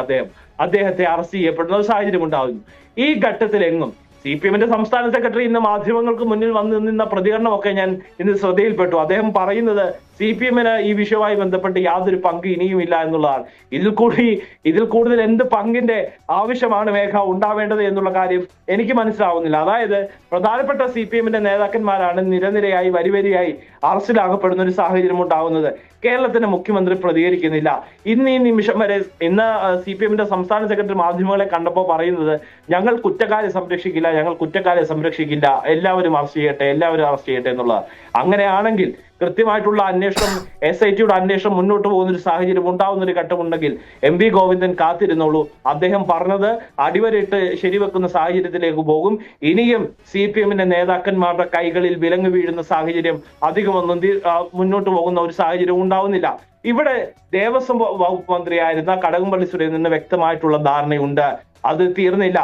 അദ്ദേഹത്തെ അറസ്റ്റ് ചെയ്യപ്പെടുന്ന ഒരു സാഹചര്യം ഉണ്ടാകുന്നു. ഈ ഘട്ടത്തിലെങ്ങും CPMന്റെ സംസ്ഥാന സെക്രട്ടറി ഇന്ന് മാധ്യമങ്ങൾക്ക് മുന്നിൽ വന്നു നിന്ന പ്രതികരണമൊക്കെ ഞാൻ ഇന്ന് ശ്രദ്ധയിൽപ്പെട്ടു. അദ്ദേഹം പറയുന്നത് CPMന് ഈ വിഷയവുമായി ബന്ധപ്പെട്ട് യാതൊരു പങ്ക് ഇനിയുമില്ല എന്നുള്ളതാണ്. ഇതിൽ കൂടുതൽ എന്ത് പങ്കിന്റെ ആവശ്യമാണ് മേഘ ഉണ്ടാവേണ്ടത് എന്നുള്ള കാര്യം എനിക്ക് മനസ്സിലാവുന്നില്ല. അതായത് പ്രധാനപ്പെട്ട CPMന്റെ നേതാക്കന്മാരാണ് നിരനിരയായി വരിവരിയായി അറസ്റ്റിലാകപ്പെടുന്ന ഒരു സാഹചര്യം ഉണ്ടാകുന്നത്. കേരളത്തിന്റെ മുഖ്യമന്ത്രി പ്രതികരിക്കുന്നില്ല. ഇന്ന് ഈ നിമിഷം വരെ CPMന്റെ സംസ്ഥാന സെക്രട്ടറി മാധ്യമങ്ങളെ കണ്ടപ്പോൾ പറയുന്നത്, ഞങ്ങൾ കുറ്റക്കാരെ സംരക്ഷിക്കില്ല, എല്ലാവരും അറസ്റ്റ് ചെയ്യട്ടെ എന്നുള്ളത്. അങ്ങനെയാണെങ്കിൽ കൃത്യമായിട്ടുള്ള അന്വേഷണം, SITയുടെ അന്വേഷണം മുന്നോട്ട് പോകുന്ന ഒരു സാഹചര്യം ഉണ്ടാവുന്ന ഒരു ഘട്ടമുണ്ടെങ്കിൽ MV ഗോവിന്ദൻ കാത്തിരുന്നോളൂ. അദ്ദേഹം പറഞ്ഞത് അടിവരയിട്ട് ശരിവെക്കുന്ന സാഹചര്യത്തിലേക്ക് പോകും. ഇനിയും CPMന്റെ നേതാക്കന്മാരുടെ കൈകളിൽ വിലങ്ങ് വീഴുന്ന സാഹചര്യം അധികമൊന്നും മുന്നോട്ട് പോകുന്ന ഒരു സാഹചര്യം ഉണ്ടാവുന്നില്ല. ഇവിടെ ദേവസ്വം വകുപ്പ് മന്ത്രിയായിരുന്ന കടകംപള്ളി സുരേന്ദ്രന് വ്യക്തമായിട്ടുള്ള ധാരണയുണ്ട്. അത് തീർന്നില്ല.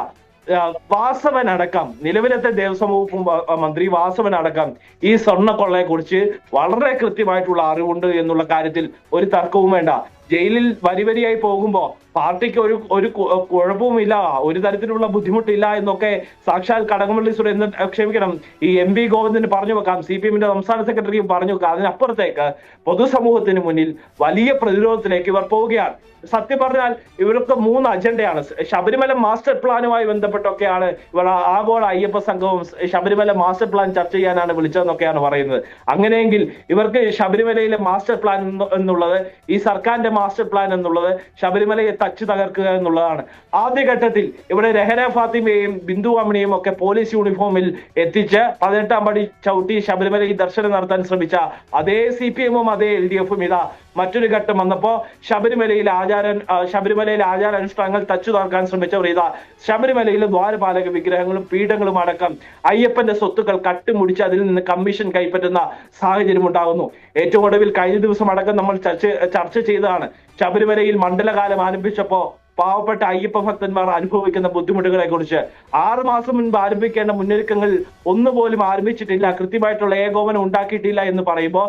വാസവനടക്കം, നിലവിലത്തെ ദേവസ്വം വകുപ്പ് മന്ത്രി വാസവനടക്കം ഈ സ്വർണ്ണക്കൊള്ളയെ കുറിച്ച് വളരെ കൃത്യമായിട്ടുള്ള അറിവുണ്ട് എന്നുള്ള കാര്യത്തിൽ ഒരു തർക്കവും വേണ്ട. ജയിലിൽ വരിവരിയായി പോകുമ്പോൾ പാർട്ടിക്ക് ഒരു കുഴപ്പവുമില്ല, ഒരു തരത്തിലുള്ള ബുദ്ധിമുട്ടില്ല എന്നൊക്കെ സാക്ഷാൽ കടകംപള്ളി സുരേന്ദ്രൻ, ഈ MV ഗോവിന്ദന് പറഞ്ഞു വെക്കാം, CPMന്റെ സംസ്ഥാന സെക്രട്ടറിക്ക് പറഞ്ഞു വെക്കാം. അതിനപ്പുറത്തേക്ക് പൊതുസമൂഹത്തിന് മുന്നിൽ വലിയ പ്രതിരോധത്തിലേക്ക് ഇവർ പോവുകയാണ്. സത്യം പറഞ്ഞാൽ ഇവർക്ക് 3 അജണ്ടയാണ്. ശബരിമല മാസ്റ്റർ പ്ലാനുമായി ബന്ധപ്പെട്ടൊക്കെയാണ് ഇവർ ആഗോള അയ്യപ്പ സംഘവും ശബരിമല മാസ്റ്റർ പ്ലാൻ ചർച്ച ചെയ്യാനാണ് വിളിച്ചതെന്നൊക്കെയാണ് പറയുന്നത്. അങ്ങനെയെങ്കിൽ ഇവർക്ക് ശബരിമലയിലെ മാസ്റ്റർ പ്ലാൻ എന്നുള്ളത്, ഈ സർക്കാരിന്റെ മാസ്റ്റർ പ്ലാൻ എന്നുള്ളത് ശബരിമലയെ തച്ചു തകർക്കുക എന്നുള്ളതാണ്. ആദ്യഘട്ടത്തിൽ ഇവിടെ രഹന ഫാത്തിമയെയും ബിന്ദു അമ്മിണിയും ഒക്കെ പോലീസ് യൂണിഫോമിൽ എത്തിച്ച് 18ാം പടി ചവിട്ടി ശബരിമലയിൽ ദർശനം നടത്താൻ ശ്രമിച്ച അതേ CPMും അതേ LDFും ഇതാ മറ്റൊരു ഘട്ടം വന്നപ്പോ ശബരിമലയിലെ ആചാരാനുഷ്ഠാനങ്ങൾ തച്ചു തകർക്കാൻ ശ്രമിച്ചവർ ഇതാ ശബരിമലയിലെ ദ്വാരപാലക വിഗ്രഹങ്ങളും പീഠങ്ങളും അടക്കം അയ്യപ്പന്റെ സ്വത്തുക്കൾ കട്ടുമുടിച്ച് അതിൽ നിന്ന് കമ്മീഷൻ കൈപ്പറ്റുന്ന സാഹചര്യം ഉണ്ടാകുന്നു. ഏറ്റവും ഒടുവിൽ കഴിഞ്ഞ ദിവസം അടക്കം നമ്മൾ ചർച്ച ചെയ്തതാണ്. ശബരിമലയിൽ മണ്ഡലകാലം ആരംഭിച്ചപ്പോ പാവപ്പെട്ട അയ്യപ്പ ഭക്തന്മാർ അനുഭവിക്കുന്ന ബുദ്ധിമുട്ടുകളെ കുറിച്ച് 6 മാസം മുൻപ് ആരംഭിക്കേണ്ട മുന്നൊരുക്കങ്ങൾ ഒന്നുപോലും ആരംഭിച്ചിട്ടില്ല, കൃത്യമായിട്ടുള്ള ഏകോപനം ഉണ്ടാക്കിയിട്ടില്ല എന്ന് പറയുമ്പോൾ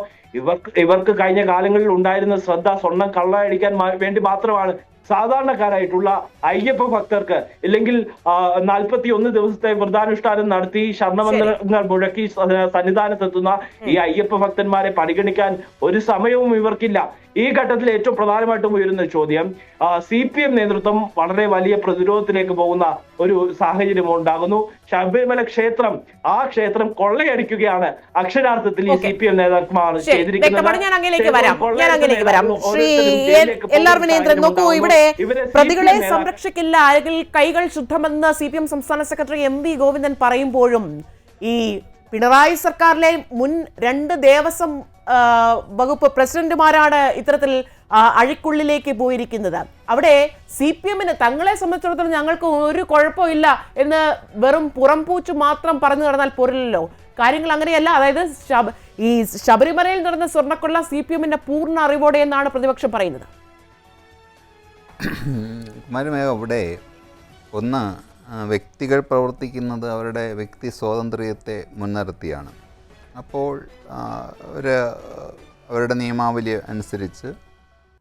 ഇവർക്ക് കഴിഞ്ഞ കാലങ്ങളിൽ ഉണ്ടായിരുന്ന ശ്രദ്ധ സ്വർണം കള്ളയടിക്കാൻ വേണ്ടി മാത്രമാണ്. സാധാരണക്കാരായിട്ടുള്ള അയ്യപ്പ ഭക്തർക്ക്, ഇല്ലെങ്കിൽ 41 ദിവസത്തെ വ്രതാനുഷ്ഠാനം നടത്തി ശർണമന്ത്രങ്ങൾ മുഴക്കി സന്നിധാനത്തെത്തുന്ന ഈ അയ്യപ്പ ഭക്തന്മാരെ പരിഗണിക്കാൻ ഒരു സമയവും ഇവർക്കില്ല. ഈ ഘട്ടത്തിൽ ഏറ്റവും പ്രധാനമായിട്ടും ഉയരുന്ന ചോദ്യം, CPM നേതൃത്വം വളരെ വലിയ പ്രതിരോധത്തിലേക്ക് പോകുന്ന ഒരു സാഹചര്യം ഉണ്ടാകുന്നു. ശബരിമല ക്ഷേത്രം, ആ ക്ഷേത്രം കൊള്ളയടിക്കുകയാണ് അക്ഷരാർത്ഥത്തിൽ ഈ CPM നേതാക്കന്മാർ ചെയ്തിരിക്കുന്നത്. പ്രതികളെ സംരക്ഷിക്കില്ല, അല്ലെങ്കിൽ കൈകൾ ശുദ്ധമെന്ന് CPM സംസ്ഥാന സെക്രട്ടറി MV ഗോവിന്ദൻ പറയുമ്പോഴും ഈ പിണറായി സർക്കാരിലെ മുൻ 2 ദേവസ്വം വകുപ്പ് പ്രസിഡന്റുമാരാണ് ഇത്തരത്തിൽ അഴിക്കുള്ളിലേക്ക് പോയിരിക്കുന്നത്. അവിടെ CPMന് തങ്ങളെ സംബന്ധിച്ചിടത്തോളം ഞങ്ങൾക്ക് ഒരു കുഴപ്പമില്ല എന്ന് വെറും പുറംപൂച്ച് മാത്രം പറഞ്ഞു നടന്നാൽ പോരല്ലോ. കാര്യങ്ങൾ അങ്ങനെയല്ല. അതായത് ഈ ശബരിമലയിൽ നടന്ന സ്വർണ്ണക്കൊള്ള CPMന്റെ പൂർണ്ണ അറിവോടെ എന്നാണ് പ്രതിപക്ഷം പറയുന്നത്. കുമാരമേഘ, ഇവിടെ ഒന്ന് വ്യക്തികൾ പ്രവർത്തിക്കുന്നത് അവരുടെ വ്യക്തി സ്വാതന്ത്ര്യത്തെ മുൻനിർത്തിയാണ്. അപ്പോൾ അവരുടെ നിയമാവലി അനുസരിച്ച്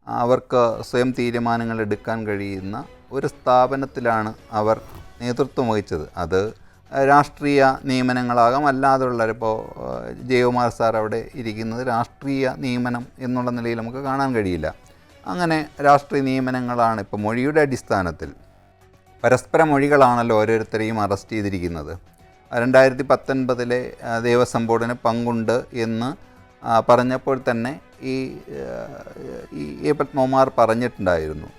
അവർക്ക് സ്വയം തീരുമാനങ്ങൾ എടുക്കാൻ കഴിയുന്ന ഒരു സ്ഥാപനത്തിലാണ് അവർ നേതൃത്വം വഹിച്ചത്. അത് രാഷ്ട്രീയ നിയമനങ്ങളാകാം, അല്ലാതുള്ള ഇപ്പോൾ ജയകുമാർ സാർ അവിടെ ഇരിക്കുന്നത് രാഷ്ട്രീയ നിയമനം എന്നുള്ള നിലയിൽ നമുക്ക് കാണാൻ കഴിയില്ല. അങ്ങനെ രാഷ്ട്രീയ നിയമനങ്ങളാണ്. ഇപ്പോൾ മൊഴിയുടെ അടിസ്ഥാനത്തിൽ പരസ്പര മൊഴികളാണല്ലോ ഓരോരുത്തരെയും അറസ്റ്റ് ചെയ്തിരിക്കുന്നത്. 2019 ദേവസ്വം ബോർഡിന് പങ്കുണ്ട് എന്ന് പറഞ്ഞപ്പോൾ തന്നെ ഈ പത്മകുമാർ പറഞ്ഞിട്ടുണ്ടായിരുന്നു,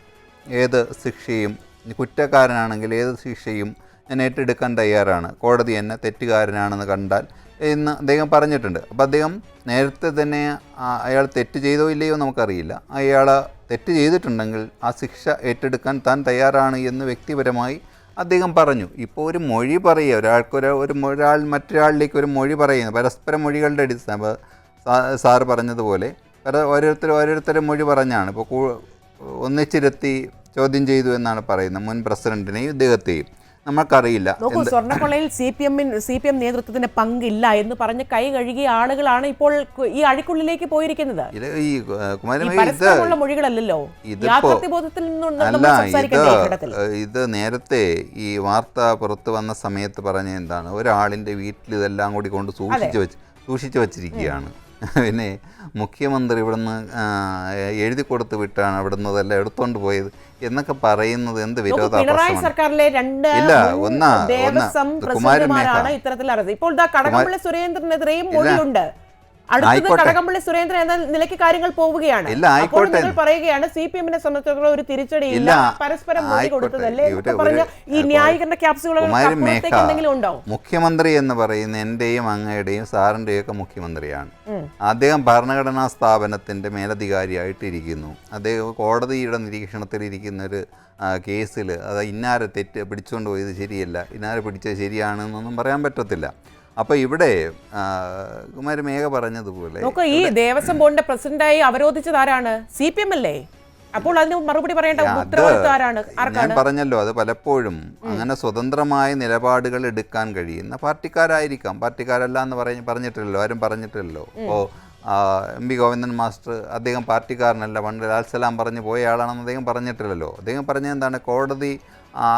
ഏത് ശിക്ഷയും കുറ്റക്കാരനാണെങ്കിൽ ഏത് ശിക്ഷയും ഞാൻ ഏറ്റെടുക്കാൻ തയ്യാറാണ്, കോടതി എന്നെ തെറ്റുകാരനാണെന്ന് കണ്ടാൽ എന്ന് അദ്ദേഹം പറഞ്ഞിട്ടുണ്ട്. അപ്പോൾ അദ്ദേഹം നേരത്തെ തന്നെ അയാൾ തെറ്റ് ചെയ്തോ ഇല്ലയോ നമുക്കറിയില്ല, അയാൾ തെറ്റ് ചെയ്തിട്ടുണ്ടെങ്കിൽ ആ ശിക്ഷ ഏറ്റെടുക്കാൻ താൻ തയ്യാറാണ് എന്ന് വ്യക്തിപരമായി അദ്ദേഹം പറഞ്ഞു. ഇപ്പോൾ ഒരു മൊഴി പറയുക, ഒരാൾ മറ്റൊരാളിലേക്ക് ഒരു മൊഴി പറയുന്നത് പരസ്പര മൊഴികളുടെ അടിസ്ഥാനം, സാറ് പറഞ്ഞതുപോലെ ഓരോരുത്തരും മൊഴി പറഞ്ഞാണ്. ഇപ്പോൾ ഒന്നിച്ചിരുത്തി ചോദ്യം ചെയ്തു എന്നാണ് പറയുന്നത് മുൻ പ്രസിഡന്റിനെയും ഇദ്ദേഹത്തെയും. നമുക്കറിയില്ല. സ്വർണ്ണക്കൊള്ളയിൽ CPM നേതൃത്വത്തിന് പങ്കില്ല എന്ന് പറഞ്ഞ് കൈ കഴുകിയ ആളുകളാണ് ഇപ്പോൾ ഈ അഴിക്കുള്ളിലേക്ക് പോയിരിക്കുന്നത്. ഈ മൊഴികളല്ലോ, ഇത് നേരത്തെ ഈ വാർത്ത പുറത്തു വന്ന സമയത്ത് പറഞ്ഞ എന്താണ്, ഒരാളിൻ്റെ വീട്ടിൽ ഇതെല്ലാം കൂടി കൊണ്ട് സൂക്ഷിച്ചു വച്ചിരിക്കുകയാണ്. പിന്നെ മുഖ്യമന്ത്രി ഇവിടുന്ന് എഴുതി കൊടുത്ത് വിട്ടാണ് അവിടുന്ന് ഇതെല്ലാം എടുത്തോണ്ട് പോയത് എന്നൊക്കെ പറയുന്നത് എന്ത് വിരോധാഭാസമാണ്. ഇല്ല, കുമാരനാണ് ഇത്തരത്തിൽ ഇപ്പോൾ കടകംപള്ളി സുരേന്ദ്രനെതിരെയും മൊഴിയുണ്ട്. അടുത്തത് കടകംപള്ളി സുരേന്ദ്രൻ എന്ന നിലയ്ക്ക് കാര്യങ്ങൾ പോവുകയാണ്. അപ്പോൾ നിങ്ങൾ പറയുകയാണ് CPM-നെ സംബന്ധിച്ചിടത്തോളം ഒരു തിരിച്ചടിയില്ല, പരസ്പരം മൊഴി കൊടുത്തതല്ലേ പറഞ്ഞ ഈ ന്യായീകരണ ക്യാപ്സുകൾ ഉണ്ടോ? മുഖ്യമന്ത്രി എന്ന് പറയുന്ന എന്റെയും അങ്ങയുടെയും സാറിന്റെയും ഒക്കെ മുഖ്യമന്ത്രിയാണ്. അദ്ദേഹം ഭരണഘടനാ സ്ഥാപനത്തിന്റെ മേലധികാരിയായിട്ട് ഇരിക്കുന്നു. അദ്ദേഹം കോടതിയുടെ നിരീക്ഷണത്തിൽ ഇരിക്കുന്ന ഒരു കേസിൽ അത് ഇന്നാരെ പിടിച്ചുകൊണ്ട് പോയത് ശരിയല്ല, ഇന്നാരെ പിടിച്ചത് ശരിയാണെന്നൊന്നും പറയാൻ പറ്റത്തില്ല. അപ്പോൾ ഇവിടെ കുമാരമേഘ പറഞ്ഞതുപോലെ ഈ ദേവസ്വം ബോർഡിന്റെ പ്രസിഡന്റായി അവരോധിച്ചത് ആരാണ്? CPM അല്ലേ? അപ്പോൾ അതിന് മറുപടി പറയേണ്ട ഉത്തരവാദിത്വം ആരാണ്? ഞാൻ പറഞ്ഞല്ലോ, അത് പലപ്പോഴും അങ്ങനെ സ്വതന്ത്രമായ നിലപാടുകൾ എടുക്കാൻ കഴിയുന്ന പാർട്ടിക്കാരായിരിക്കാം. പാർട്ടിക്കാരല്ല എന്ന് പറഞ്ഞിട്ടില്ലല്ലോ, ആരും പറഞ്ഞിട്ടില്ലല്ലോ. ഇപ്പോൾ MP ഗോവിന്ദൻ മാസ്റ്റർ അദ്ദേഹം പാർട്ടിക്കാരനല്ല, പണ്ട് ലാൽസലാം പറഞ്ഞു പോയ ആളാണെന്ന് അദ്ദേഹം പറഞ്ഞിട്ടില്ലല്ലോ. അദ്ദേഹം പറഞ്ഞത് എന്താണ്, കോടതി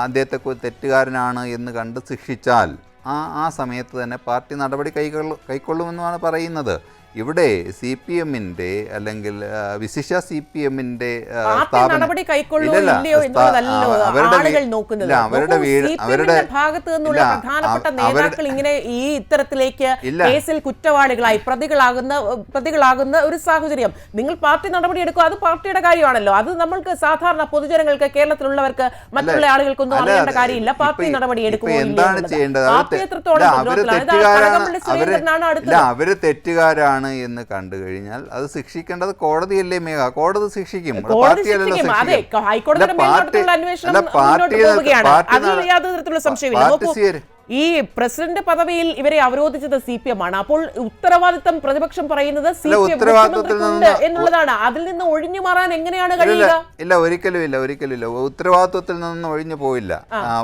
അദ്ദേഹത്തെ തെറ്റുകാരനാണ് എന്ന് കണ്ട് ശിക്ഷിച്ചാൽ ആ സമയത്ത് തന്നെ പാർട്ടി നടപടി കൈക്കൊള്ളുമെന്നാണ് പറയുന്നത്. ഇവിടെ CPM-ന്റെ അല്ലെങ്കിൽ വിശിഷ്ട CPM-ന്റെ ഇങ്ങനെ ഈ ഇത്തരത്തിലേക്ക് കേസിൽ കുറ്റവാളികളായി പ്രതികളാകുന്ന ഒരു സാഹചര്യം, നിങ്ങൾ പാർട്ടി നടപടി എടുക്കുക, അത് പാർട്ടിയുടെ കാര്യമാണല്ലോ. അത് നമ്മൾക്ക് സാധാരണ പൊതുജനങ്ങൾക്ക്, കേരളത്തിലുള്ള മറ്റുള്ള ആളുകൾക്കൊന്നും അറിയേണ്ട കാര്യമില്ല. പാർട്ടി നടപടി എടുക്കുക, അവര് തെറ്റുകാരാണ് എന്ന് കണ്ടു കഴിഞ്ഞാൽ അത് ശിക്ഷിക്കേണ്ടത് കോടതിയല്ലേ മേഘ? കോടതി ശിക്ഷിക്കും. ഈ പ്രസിഡന്റ് പദവിയിൽ ഇവരെ അവരോധിച്ചത് CPM ആണ്. അപ്പോൾ ഉത്തരവാദിത്തം പ്രതിപക്ഷം പറയുന്നത് എന്നുള്ളതാണ്. അതിൽ നിന്ന് ഒഴിഞ്ഞു മാറാൻ എങ്ങനെയാണ് കഴിയുക? ഇല്ല, ഒരിക്കലും ഉത്തരവാദിത്വത്തിൽ നിന്ന് ഒഴിഞ്ഞു പോയില്ല.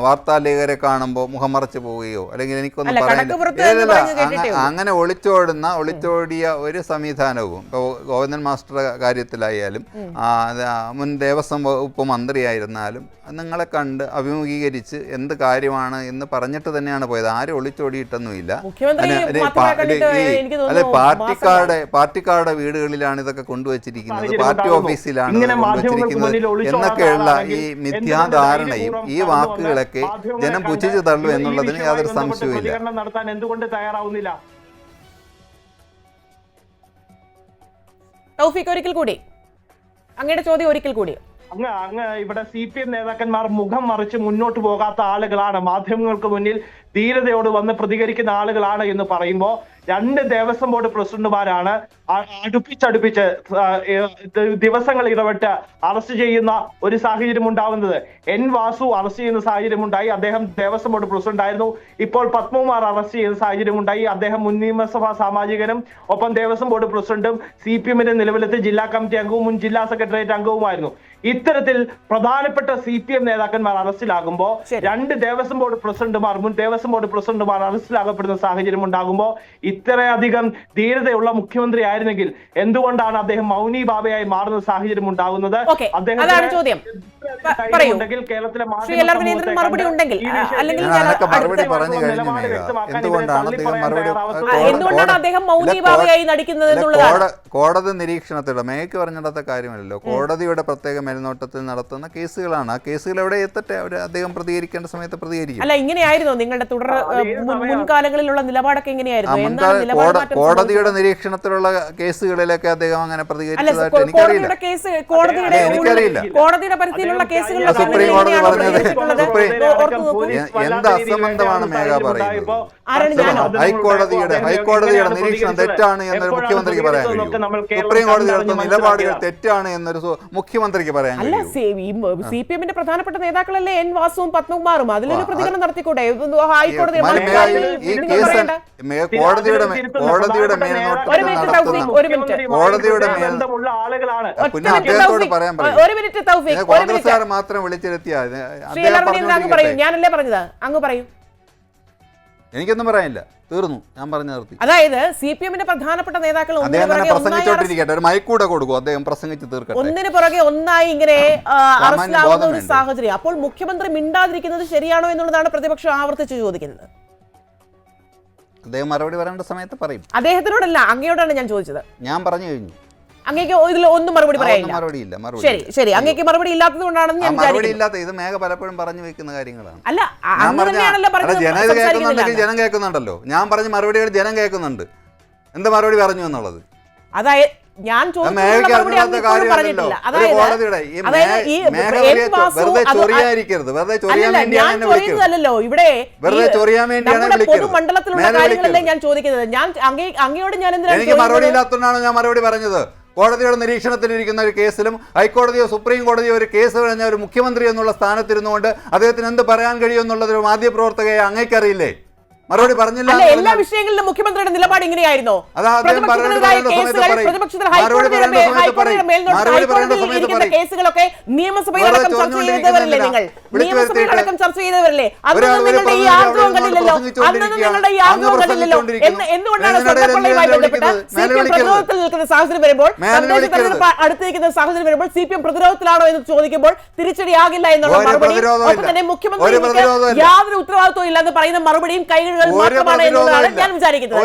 വാർത്താലേഖരെ കാണുമ്പോൾ മുഖം മറച്ചു പോവുകയോ അല്ലെങ്കിൽ എനിക്കൊന്നും പറയാനില്ല, അങ്ങനെ ഒളിച്ചോടിയ ഒരു സംവിധാനവും ഇപ്പോൾ ഗോവിന്ദൻ മാസ്റ്ററുടെ കാര്യത്തിലായാലും മുൻ ദേവസ്വം വകുപ്പ് മന്ത്രിയായിരുന്നാലും നിങ്ങളെ കണ്ട് അഭിമുഖീകരിച്ച് എന്ത് കാര്യമാണ് എന്ന് പറഞ്ഞിട്ട് തന്നെയാണ് പോയത്. ആരും ഒളിച്ചോടിയിട്ടൊന്നുമില്ല. അല്ലെ, പാർട്ടിക്കാരുടെ വീടുകളിലാണ് ഇതൊക്കെ കൊണ്ടുവച്ചിരിക്കുന്നത്, പാർട്ടി ഓഫീസിലാണ് കൊണ്ടുവച്ചിരിക്കുന്നത് എന്നൊക്കെയുള്ള ഈ മിഥ്യാധാരണയും ഈ വാക്കുകളൊക്കെ ജനം പുച്ഛിച്ചു തള്ളു എന്നുള്ളതിന് യാതൊരു സംശയവുമില്ല. നടത്താൻ എന്തുകൊണ്ട് തയ്യാറാവുന്നില്ല? തൗഫീഖ്, ഒരിക്കൽ കൂടി അങ്ങയുടെ ചോദ്യം ഒരിക്കൽ കൂടി. അങ്ങ് ഇവിടെ CPM നേതാക്കന്മാർ മുഖം മറിച്ച് മുന്നോട്ട് പോകാത്ത ആളുകളാണ്, മാധ്യമങ്ങൾക്ക് മുന്നിൽ ധീരതയോട് വന്ന് പ്രതികരിക്കുന്ന ആളുകളാണ് എന്ന് പറയുമ്പോൾ 2 ദേവസ്വം ബോർഡ് പ്രസിഡന്റുമാരാണ് അടുപ്പിച്ചടുപ്പിച്ച് ദിവസങ്ങൾ ഇടപെട്ട് അറസ്റ്റ് ചെയ്യുന്ന ഒരു സാഹചര്യം ഉണ്ടാവുന്നത്. N വാസു അറസ്റ്റ് ചെയ്യുന്ന സാഹചര്യം ഉണ്ടായി, അദ്ദേഹം ദേവസ്വം ബോർഡ് പ്രസിഡന്റ് ആയിരുന്നു. ഇപ്പോൾ പത്മകുമാർ അറസ്റ്റ് ചെയ്യുന്ന സാഹചര്യം ഉണ്ടായി, അദ്ദേഹം മുൻ നിയമസഭാ സാമാജികനും ഒപ്പം ദേവസ്വം ബോർഡ് പ്രസിഡന്റും CPM-ന്റെ നിലവിലത്തെ ജില്ലാ കമ്മിറ്റി അംഗവും മുൻ ജില്ലാ സെക്രട്ടേറിയറ്റ് അംഗവുമായിരുന്നു. ഇത്തരത്തിൽ പ്രധാനപ്പെട്ട CPM നേതാക്കന്മാർ അറസ്റ്റിലാകുമ്പോൾ രണ്ട് ദേവസ്വം ബോർഡ് പ്രസിഡന്റുമാർ മുൻ ദേവസ്വം ബോർഡ് പ്രസിഡന്റുമാർ അറസ്റ്റിലാകപ്പെടുന്ന സാഹചര്യം ഉണ്ടാകുമ്പോൾ ഇത്രയധികം ധീരതയുള്ള മുഖ്യമന്ത്രി ആയിരുന്നെങ്കിൽ എന്തുകൊണ്ടാണ് അദ്ദേഹം മൗനി ബാബയായി മാറുന്ന സാഹചര്യം ഉണ്ടാകുന്നത്? അതാണ് ചോദ്യം. കേരളത്തിലെ മറുപടി ഉണ്ടെങ്കിൽ അല്ലെങ്കിൽ എന്തുകൊണ്ടാണ് അദ്ദേഹം മൗനി ബാബയായി നടിക്കുന്നത് എന്നുള്ളതാണ് കോടതി നിരീക്ഷണത്തിലുള്ള മേക്ക് പറഞ്ഞിടത്ത കാര്യമല്ലല്ലോ. കോടതിയുടെ പ്രത്യേക മേൽനോട്ടത്തിൽ നടത്തുന്ന കേസുകളാണ്. ആ കേസുകൾ എവിടെ എത്തട്ടെ, അവർ അദ്ദേഹം പ്രതികരിക്കേണ്ട സമയത്ത് പ്രതികരിക്കും. അല്ല, ഇങ്ങനെയായിരുന്നു നിങ്ങളുടെ മുൻകാലങ്ങളിലുള്ള നിലപാടൊക്കെ എങ്ങനെയായിരുന്നു? കോടതിയുടെ നിരീക്ഷണത്തിലുള്ള കേസുകളിലൊക്കെ അദ്ദേഹം അങ്ങനെ പ്രതികരിച്ചതായിട്ട് എനിക്കറിയില്ല. കോടതിയുടെ പരിധിയിലുള്ള കേസുകളിലൊക്കെ സുപ്രീം കോടതി പറഞ്ഞത് എന്ത് അസംബന്ധമാണ് മേഘ പറയുന്നത്? ഹൈക്കോടതിയുടെ നിരീക്ഷണം തെറ്റാണ് എന്നൊരു മുഖ്യമന്ത്രിക്ക് പറയാൻ കഴിയും. സുപ്രീം കോടതി എടുത്ത നിലപാടുകൾ തെറ്റാണ് എന്നൊരു മുഖ്യമന്ത്രിക്ക് പറയാൻ കഴിയും. CPM-ന്റെ പ്രധാനപ്പെട്ട നേതാക്കളല്ലേ എൻ വാസുവും പത്മകുമാറും. അതിലൊരു പ്രതികരണം നടത്തിക്കൂടെ? ഹൈക്കോടതി കോൺഗ്രസ്സുകാർ മാത്രം വിളിച്ചിരുത്തിയാൽ ഞാനല്ലേ പറഞ്ഞത്? അങ്ങ് പറയൂ. എനിക്കൊന്നും പറയാനില്ല, തീർന്നു, ഞാൻ പറഞ്ഞു നിർത്തി. അതായത് CPM-ന്റെ പ്രധാനപ്പെട്ട നേതാക്കൾ പ്രസംഗിച്ചോണ്ടിരിക്കട്ടെ, ഒരു മൈക്കൂടെ കൊടുക്കും, അദ്ദേഹം പ്രസംഗിച്ച് തീർക്കട്ടെ. ഒന്നിന് പുറകെ ഒന്നായി ഇങ്ങനെ അറസ്റ്റിലാവുന്ന ഒരു സാഹചര്യം. അപ്പോൾ മുഖ്യമന്ത്രി മിണ്ടാതിരിക്കുന്നത് ശരിയാണോ എന്നുള്ളതാണ് പ്രതിപക്ഷം ആവർത്തിച്ച് ചോദിക്കുന്നത്. അദ്ദേഹം മറുപടി പറയേണ്ട സമയത്ത് പറയും. അദ്ദേഹത്തിനോടല്ല, അങ്ങയോടാണ് ഞാൻ ചോദിച്ചത്. ഞാൻ പറഞ്ഞു കഴിഞ്ഞു. അങ്ങേക്ക് ഇതിൽ ഒന്നും മറുപടി പറയാനില്ല. ശരി, അങ്ങേക്ക് മറുപടി ഇല്ലാത്തത് കൊണ്ടാണെന്ന് ഞാൻ വിചാരിക്കുന്നു. ഇത് മേഘ പലപ്പോഴും പറഞ്ഞു വെക്കുന്ന കാര്യങ്ങളാണ്. അല്ല, ജനം കേൾക്കുന്നുണ്ടെങ്കിൽ ജനം കേൾക്കുന്നുണ്ടല്ലോ. ഞാൻ പറഞ്ഞ മറുപടികൾ ജനം കേൾക്കുന്നുണ്ട്. എന്ത് മറുപടി പറഞ്ഞു എന്നുള്ളത് അതായത് ഞാൻ ചോദിക്കുന്നതല്ലോ ഇവിടെ പൊതുമണ്ഡലത്തിലുള്ള കാര്യങ്ങളല്ലേ ഞാൻ ചോദിക്കുന്നത്. ഞാൻ അങ്ങയോട് ഞാൻ എനിക്ക് മറുപടി ഇല്ലാത്തതുകൊണ്ടാണ് ഞാൻ മറുപടി പറഞ്ഞത്. കോടതിയുടെ നിരീക്ഷണത്തിലിരിക്കുന്ന ഒരു കേസിലും ഹൈക്കോടതിയോ സുപ്രീം കോടതിയോ ഒരു കേസ് കഴിഞ്ഞ ഒരു മുഖ്യമന്ത്രി എന്നുള്ള സ്ഥാനത്തിരുന്നുകൊണ്ട് അദ്ദേഹത്തിന് എന്ത് പറയാൻ കഴിയുമെന്നുള്ളത് ഒരു മാധ്യമപ്രവർത്തകയെ അങ്ങേക്കറിയില്ലേ? മറുപടി പറഞ്ഞില്ല. എല്ലാ വിഷയങ്ങളിലും മുഖ്യമന്ത്രിയുടെ നിലപാട് ഇങ്ങനെയായിരുന്നോ? കേസുകളൊക്കെ നിയമസഭയിലടക്കം ചർച്ച ചെയ്തവരല്ലേ നിങ്ങൾ? നിയമസഭയിലടക്കം ചർച്ച ചെയ്തവരല്ലേ? അന്ന് നിങ്ങളുടെ ഈ ആർജവം കണ്ടില്ലല്ലോ. എന്തുകൊണ്ടാണ് സ്വർണ്ണക്കൊള്ളയുമായി ബന്ധപ്പെട്ട് CPM പ്രതിരോധത്തിൽ നിൽക്കുന്ന സാഹചര്യം വരുമ്പോൾ, തദ്ദേശ തെരഞ്ഞെടുപ്പ് അടുത്തിരിക്കുന്ന സാഹചര്യം വരുമ്പോൾ CPM പ്രതിരോധത്തിലാണോ എന്ന് ചോദിക്കുമ്പോൾ തിരിച്ചടിയാകില്ല എന്നുള്ള മറുപടി, ഒപ്പം തന്നെ മുഖ്യമന്ത്രി യാതൊരു ഉത്തരവാദിത്വം ഇല്ലെന്ന് പറയുന്ന മറുപടിയും കൈകൾ മാത്രമാണ് എന്നുള്ളതാണ് ഞാൻ വിചാരിക്കുന്നത്.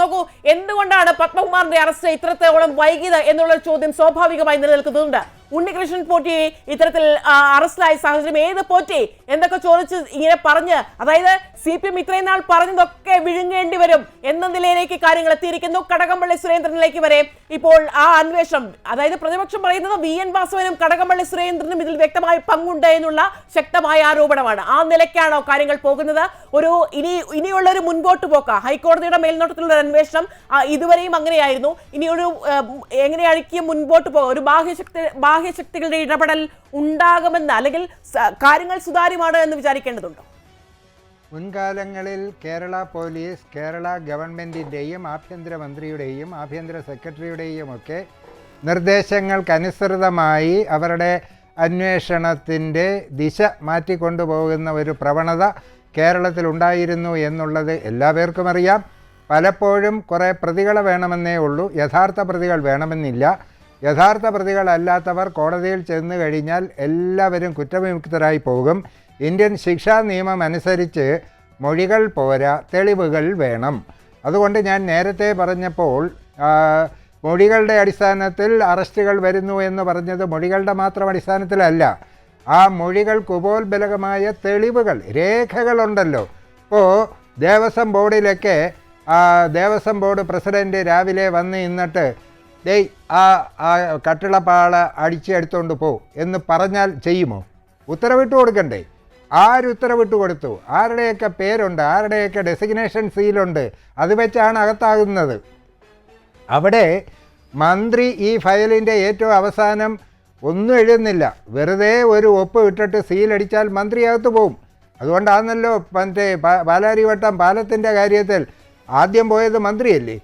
നോക്കൂ, എന്തുകൊണ്ടാണ് പത്മകുമാറിന്റെ അറസ്റ്റ് ഇത്രത്തോളം വൈകിയത് എന്നുള്ള ചോദ്യം സ്വാഭാവികമായി നിലനിൽക്കുന്നുണ്ട്. ഉണ്ണികൃഷ്ണൻ പോറ്റിയെ ഇത്തരത്തിൽ അറസ്റ്റിലായ സാഹചര്യം, ഏത് പോറ്റി എന്തൊക്കെ ചോദിച്ച് ഇങ്ങനെ പറഞ്ഞ്, അതായത് CPM ഇത്രയും നാൾ പറഞ്ഞതൊക്കെ വിഴുങ്ങേണ്ടി വരും എന്ന നിലയിലേക്ക് കാര്യങ്ങൾ എത്തിയിരിക്കുന്നു. കടകംപള്ളി സുരേന്ദ്രനിലേക്ക് വരെ ഇപ്പോൾ ആ അന്വേഷണം, അതായത് പ്രതിപക്ഷം പറയുന്നത് VN വാസവനും കടകംപള്ളി സുരേന്ദ്രനും ഇതിൽ വ്യക്തമായ പങ്കുണ്ട് എന്നുള്ള ശക്തമായ ആരോപണമാണ്. ആ നിലയ്ക്കാണോ കാര്യങ്ങൾ പോകുന്നത്? ഇനിയുള്ള ഒരു മുൻപോട്ട് പോക്ക, ഹൈക്കോടതിയുടെ മേൽനോട്ടത്തിലുള്ള അന്വേഷണം ഇതുവരെയും അങ്ങനെയായിരുന്നു. ഇനിയൊരു എങ്ങനെയായിരിക്കും മുൻപോട്ട് പോകുക? ഒരു ബാഹ്യശക്തികളുടെ ഇടപെടൽ ഉണ്ടാകുമെന്ന്, അല്ലെങ്കിൽ കാര്യങ്ങൾ സുതാര്യമാണ് എന്ന് വിചാരിക്കേണ്ടതുണ്ടോ? മുൻകാലങ്ങളിൽ കേരള പോലീസ് കേരള ഗവൺമെൻറ്റിൻ്റെയും ആഭ്യന്തരമന്ത്രിയുടെയും ആഭ്യന്തര സെക്രട്ടറിയുടെയും ഒക്കെ നിർദ്ദേശങ്ങൾക്കനുസൃതമായി അവരുടെ അന്വേഷണത്തിൻ്റെ ദിശ മാറ്റിക്കൊണ്ടുപോകുന്ന ഒരു പ്രവണത കേരളത്തിലുണ്ടായിരുന്നു എന്നുള്ളത് എല്ലാവർക്കും അറിയാം. പലപ്പോഴും കുറേ പ്രതികളെ വേണമെന്നേ ഉള്ളൂ, യഥാർത്ഥ പ്രതികൾ വേണമെന്നില്ല. യഥാർത്ഥ പ്രതികളല്ലാത്തവർ കോടതിയിൽ ചെന്ന് കഴിഞ്ഞാൽ എല്ലാവരും കുറ്റവിമുക്തരായി പോകും. ഇന്ത്യൻ ശിക്ഷാ നിയമം അനുസരിച്ച് മൊഴികൾ പോരാ, തെളിവുകൾ വേണം. അതുകൊണ്ട് ഞാൻ നേരത്തെ പറഞ്ഞപ്പോൾ മൊഴികളുടെ അടിസ്ഥാനത്തിൽ അറസ്റ്റുകൾ വരുന്നു എന്ന് പറഞ്ഞത് മൊഴികളുടെ മാത്രം അടിസ്ഥാനത്തിലല്ല. ആ മൊഴികൾക്ക് ഉപോത്ബലകമായ തെളിവുകൾ, രേഖകളുണ്ടല്ലോ. ഇപ്പോൾ ദേവസ്വം ബോർഡിലൊക്കെ ദേവസ്വം ബോർഡ് പ്രസിഡൻറ്റ് രാവിലെ വന്ന് നിന്നിട്ട് ആ കട്ടിളപ്പാള അടിച്ചെടുത്തോണ്ട് പോ എന്ന് പറഞ്ഞാൽ ചെയ്യുമോ? ഉത്തരവിട്ട് കൊടുക്കണ്ടേ? ആരുത്തരവിട്ട് കൊടുത്തു? ആരുടെയൊക്കെ പേരുണ്ട്, ആരുടെയൊക്കെ ഡെസിഗ്നേഷൻ സീലുണ്ട്, അത് വെച്ചാണ് അകത്താകുന്നത്. അവിടെ മന്ത്രി ഈ ഫയലിൻ്റെ ഏറ്റവും അവസാനം ഒന്നും എഴുതുന്നില്ല, വെറുതെ ഒരു ഒപ്പ് ഇട്ടിട്ട് സീലടിച്ചാൽ മന്ത്രി അകത്ത് പോവും. അതുകൊണ്ടാണല്ലോ മറ്റേ പാലാരിവട്ടം പാലത്തിൻ്റെ കാര്യത്തിൽ ആദ്യം പോയത് മന്ത്രിയല്ലേ.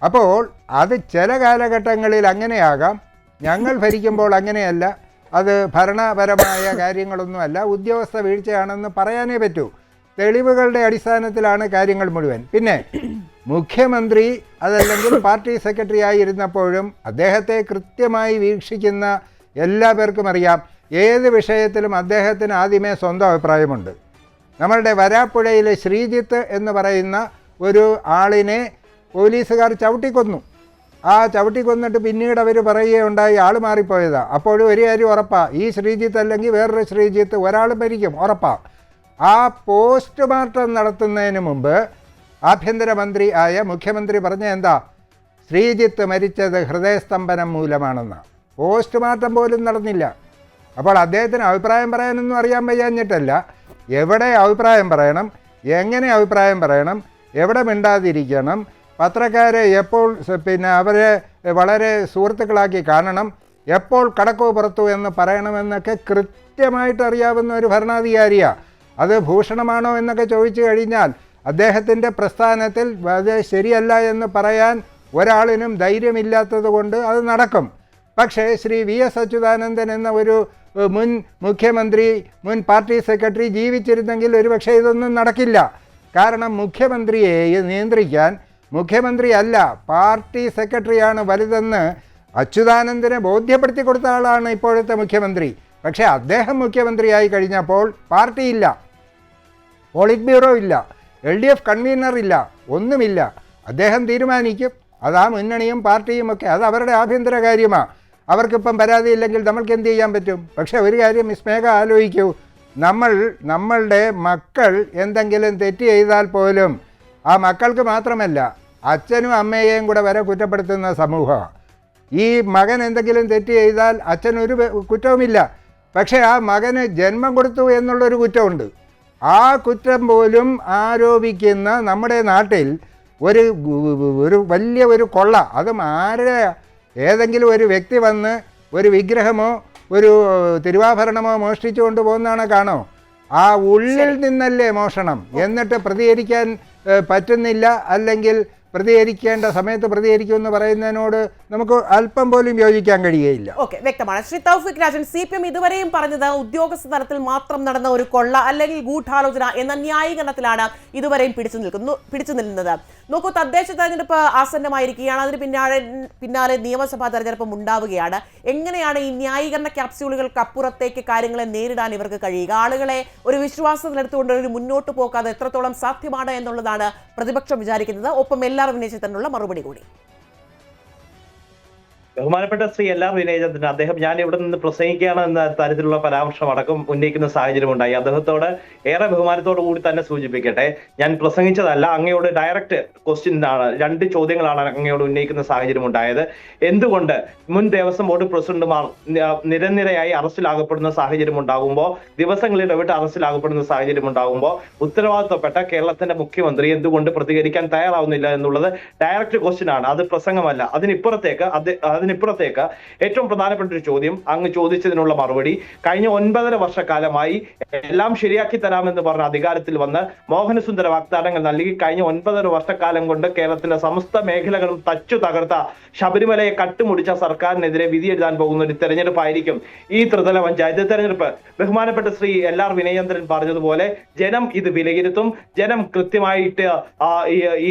അപ്പോൾ അത് ചില കാലഘട്ടങ്ങളിൽ അങ്ങനെയാകാം, ഞങ്ങൾ ഭരിക്കുമ്പോൾ അങ്ങനെയല്ല, അത് ഭരണപരമായ കാര്യങ്ങളൊന്നുമല്ല, ഉദ്യോഗസ്ഥ വീഴ്ചയാണെന്ന് പറയാനേ പറ്റൂ. തെളിവുകളുടെ അടിസ്ഥാനത്തിലാണ് കാര്യങ്ങൾ മുഴുവൻ. പിന്നെ മുഖ്യമന്ത്രി അതല്ലെങ്കിൽ പാർട്ടി സെക്രട്ടറി ആയിരുന്നപ്പോഴും അദ്ദേഹത്തെ കൃത്യമായി വീക്ഷിക്കുന്ന എല്ലാ പേർക്കും അറിയാം, ഏത് വിഷയത്തിലും അദ്ദേഹത്തിന് ആദ്യമേ സ്വന്തം അഭിപ്രായമുണ്ട്. നമ്മളുടെ വരാപ്പുഴയിലെ ശ്രീജിത്ത് എന്ന് പറയുന്ന ഒരു ആളിനെ പോലീസുകാർ ചവിട്ടിക്കൊന്നു. ആ ചവിട്ടിക്കൊന്നിട്ട് പിന്നീട് അവർ പറയുകയുണ്ടായി ആൾ മാറിപ്പോയതാണ്. അപ്പോഴും ഒരു കാര്യം ഉറപ്പാണ്, ഈ ശ്രീജിത്ത് അല്ലെങ്കിൽ വേറൊരു ശ്രീജിത്ത് ഒരാൾ മരിക്കും ഉറപ്പാണ്. ആ പോസ്റ്റ്മോർട്ടം നടത്തുന്നതിന് മുമ്പ് ആഭ്യന്തരമന്ത്രി ആയ മുഖ്യമന്ത്രി പറഞ്ഞ എന്താ, ശ്രീജിത്ത് മരിച്ചത് ഹൃദയസ്തംഭനം മൂലമാണെന്ന്. പോസ്റ്റ്മോർട്ടം പോലും നടന്നില്ല. അപ്പോൾ അദ്ദേഹത്തിന് അഭിപ്രായം പറയാനൊന്നും അറിയാൻ വയ്യാഞ്ഞിട്ടല്ല, എവിടെ അഭിപ്രായം പറയണം, എങ്ങനെ അഭിപ്രായം പറയണം, എവിടെ മിണ്ടാതിരിക്കണം, പത്രക്കാരെ എപ്പോൾ അവരെ വളരെ സുഹൃത്തുക്കളാക്കി കാണണം, എപ്പോൾ കടക്കോ പുറത്തു എന്ന് പറയണമെന്നൊക്കെ കൃത്യമായിട്ട് അറിയാവുന്ന ഒരു ഭരണാധികാരിയാണ്. അത് ഭൂഷണമാണോ എന്നൊക്കെ ചോദിച്ചു കഴിഞ്ഞാൽ അദ്ദേഹത്തിൻ്റെ പ്രസ്ഥാനത്തിൽ അത് ശരിയല്ല എന്ന് പറയാൻ ഒരാളിനും ധൈര്യമില്ലാത്തത് കൊണ്ട് അത് നടക്കും. പക്ഷേ ശ്രീ VS അച്യുതാനന്ദൻ എന്ന ഒരു മുൻ മുഖ്യമന്ത്രി, മുൻ പാർട്ടി സെക്രട്ടറി ജീവിച്ചിരുന്നെങ്കിൽ ഒരുപക്ഷെ ഇതൊന്നും നടക്കില്ല. കാരണം മുഖ്യമന്ത്രിയെ നിയന്ത്രിക്കാൻ മുഖ്യമന്ത്രി അല്ല, പാർട്ടി സെക്രട്ടറിയാണ് വലുതെന്ന് അച്യുതാനന്ദനെ ബോധ്യപ്പെടുത്തി കൊടുത്ത ആളാണ് ഇപ്പോഴത്തെ മുഖ്യമന്ത്രി. പക്ഷേ അദ്ദേഹം മുഖ്യമന്ത്രിയായി കഴിഞ്ഞപ്പോൾ പാർട്ടിയില്ല, പോളിറ്റ് ബ്യൂറോ ഇല്ല, LDF കൺവീനർ ഇല്ല, ഒന്നുമില്ല. അദ്ദേഹം തീരുമാനിക്കും. അതാ മുന്നണിയും പാർട്ടിയും ഒക്കെ, അത് അവരുടെ ആഭ്യന്തര കാര്യമാണ്. അവർക്കിപ്പം പരാതിയില്ലെങ്കിൽ നമ്മൾക്ക് എന്ത് ചെയ്യാൻ പറ്റും? പക്ഷേ ഒരു കാര്യം മിസ് മേഘ ആലോചിക്കൂ, നമ്മളുടെ മക്കൾ എന്തെങ്കിലും തെറ്റ് ചെയ്താൽ പോലും ആ മക്കൾക്ക് മാത്രമല്ല അച്ഛനും അമ്മയെയും കൂടെ വരെ കുറ്റപ്പെടുത്തുന്ന സമൂഹമാണ്. ഈ മകൻ എന്തെങ്കിലും തെറ്റ് ചെയ്താൽ അച്ഛനൊരു കുറ്റവുമില്ല, പക്ഷേ ആ മകന് ജന്മം കൊടുത്തു എന്നുള്ളൊരു കുറ്റമുണ്ട്. ആ കുറ്റം പോലും ആരോപിക്കുന്ന നമ്മുടെ നാട്ടിൽ ഒരു വലിയ ഒരു കൊള്ള, അതും ആരുടെ ഏതെങ്കിലും ഒരു വ്യക്തി വന്ന് ഒരു വിഗ്രഹമോ ഒരു തിരുവാഭരണമോ മോഷ്ടിച്ചു കൊണ്ട് പോകുന്നതാണ് കാണോ? ആ ഉള്ളിൽ നിന്നല്ലേ മോഷണം. എന്നിട്ട് പ്രതികരിക്കാൻ പറ്റുന്നില്ല, അല്ലെങ്കിൽ പ്രതികരിക്കേണ്ട സമയത്ത് പ്രതികരിക്കുമെന്ന് പറയുന്നതിനോട് നമുക്ക് അല്പം പോലും യോജിക്കാൻ കഴിയുകയില്ല. ഓക്കെ, വ്യക്തമാണ്. ശ്രീ തൗഫീഖ് രാജൻ, CPM ഇതുവരെയും പറഞ്ഞത് ഉദ്യോഗസ്ഥ തലത്തിൽ മാത്രം നടന്ന ഒരു കൊള്ള അല്ലെങ്കിൽ ഗൂഢാലോചന എന്ന ന്യായീകരണത്തിലാണ് ഇതുവരെയും പിടിച്ചു നിൽക്കുന്നത്. നോക്കൂ, തദ്ദേശ തെരഞ്ഞെടുപ്പ് ആസന്നമായിരിക്കുകയാണ്, അതിന് പിന്നാലെ നിയമസഭാ തെരഞ്ഞെടുപ്പും ഉണ്ടാവുകയാണ്. എങ്ങനെയാണ് ഈ ന്യായീകരണ ക്യാപ്സ്യൂളുകൾക്ക് അപ്പുറത്തേക്ക് കാര്യങ്ങളെ നേരിടാൻ ഇവർക്ക് കഴിയുക? ആളുകളെ ഒരു വിശ്വാസത്തിലെടുത്തുകൊണ്ട് ഒരു മുന്നോട്ട് പോക്കാതെ എത്രത്തോളം സാധ്യമാണ് എന്നുള്ളതാണ് പ്രതിപക്ഷം വിചാരിക്കുന്നത്. ഒപ്പം എല്ലാവരും വിനയിച്ചതിനുള്ള മറുപടി കൂടി. ബഹുമാനപ്പെട്ട ശ്രീ LR വിനയചന്ദ്രൻ, അദ്ദേഹം ഞാൻ ഇവിടെ നിന്ന് പ്രസംഗിക്കുകയാണ് എന്ന തരത്തിലുള്ള പരാമർശം അടക്കം ഉന്നയിക്കുന്ന സാഹചര്യം ഉണ്ടായി. അദ്ദേഹത്തോട് ഏറെ ബഹുമാനത്തോടു കൂടി തന്നെ സൂചിപ്പിക്കട്ടെ, ഞാൻ പ്രസംഗിച്ചതല്ല, അങ്ങയോട് ഡയറക്റ്റ് ക്വസ്റ്റ്യൻ ആണ്, 2 ചോദ്യങ്ങളാണ് അങ്ങയോട് ഉന്നയിക്കുന്ന സാഹചര്യം ഉണ്ടായത്. എന്തുകൊണ്ട് മുൻ ദേവസ്വം ബോർഡ് പ്രസിഡന്റുമാർ നിരനിരയായി അറസ്റ്റിലാകപ്പെടുന്ന സാഹചര്യം ഉണ്ടാകുമ്പോൾ, ദിവസങ്ങളിൽ ഇടവിട്ട് അറസ്റ്റിലാകപ്പെടുന്ന സാഹചര്യം ഉണ്ടാകുമ്പോൾ ഉത്തരവാദിത്തപ്പെട്ട കേരളത്തിന്റെ മുഖ്യമന്ത്രി എന്തുകൊണ്ട് പ്രതികരിക്കാൻ തയ്യാറാവുന്നില്ല എന്നുള്ളത് ഡയറക്റ്റ് ക്വസ്റ്റ്യൻ ആണ്, അത് പ്രസംഗമല്ല. അതിനിപ്പുറത്തേക്ക് ഏറ്റവും പ്രധാനപ്പെട്ട ഒരു ചോദ്യം അങ്ങ് ചോദിച്ചതിനുള്ള മറുപടി, കഴിഞ്ഞ 9.5 വർഷക്കാലമായി എല്ലാം ശരിയാക്കി തരാമെന്ന് പറഞ്ഞ അധികാരത്തിൽ വന്ന് മോഹനസുന്ദര വാഗ്ദാനങ്ങൾ നൽകി കഴിഞ്ഞ 9.5 വർഷക്കാലം കൊണ്ട് കേരളത്തിന്റെ സമസ്ത മേഖലകളും തച്ചു തകർത്ത ശബരിമലയെ കട്ടുമുടിച്ച സർക്കാരിനെതിരെ വിധി എഴുതാൻ പോകുന്ന ഒരു തെരഞ്ഞെടുപ്പായിരിക്കും ഈ ത്രിതല പഞ്ചായത്ത് തെരഞ്ഞെടുപ്പ്. ബഹുമാനപ്പെട്ട ശ്രീ LR വിനയചന്ദ്രൻ പറഞ്ഞതുപോലെ ജനം ഇത് വിലയിരുത്തും. ജനം കൃത്യമായിട്ട്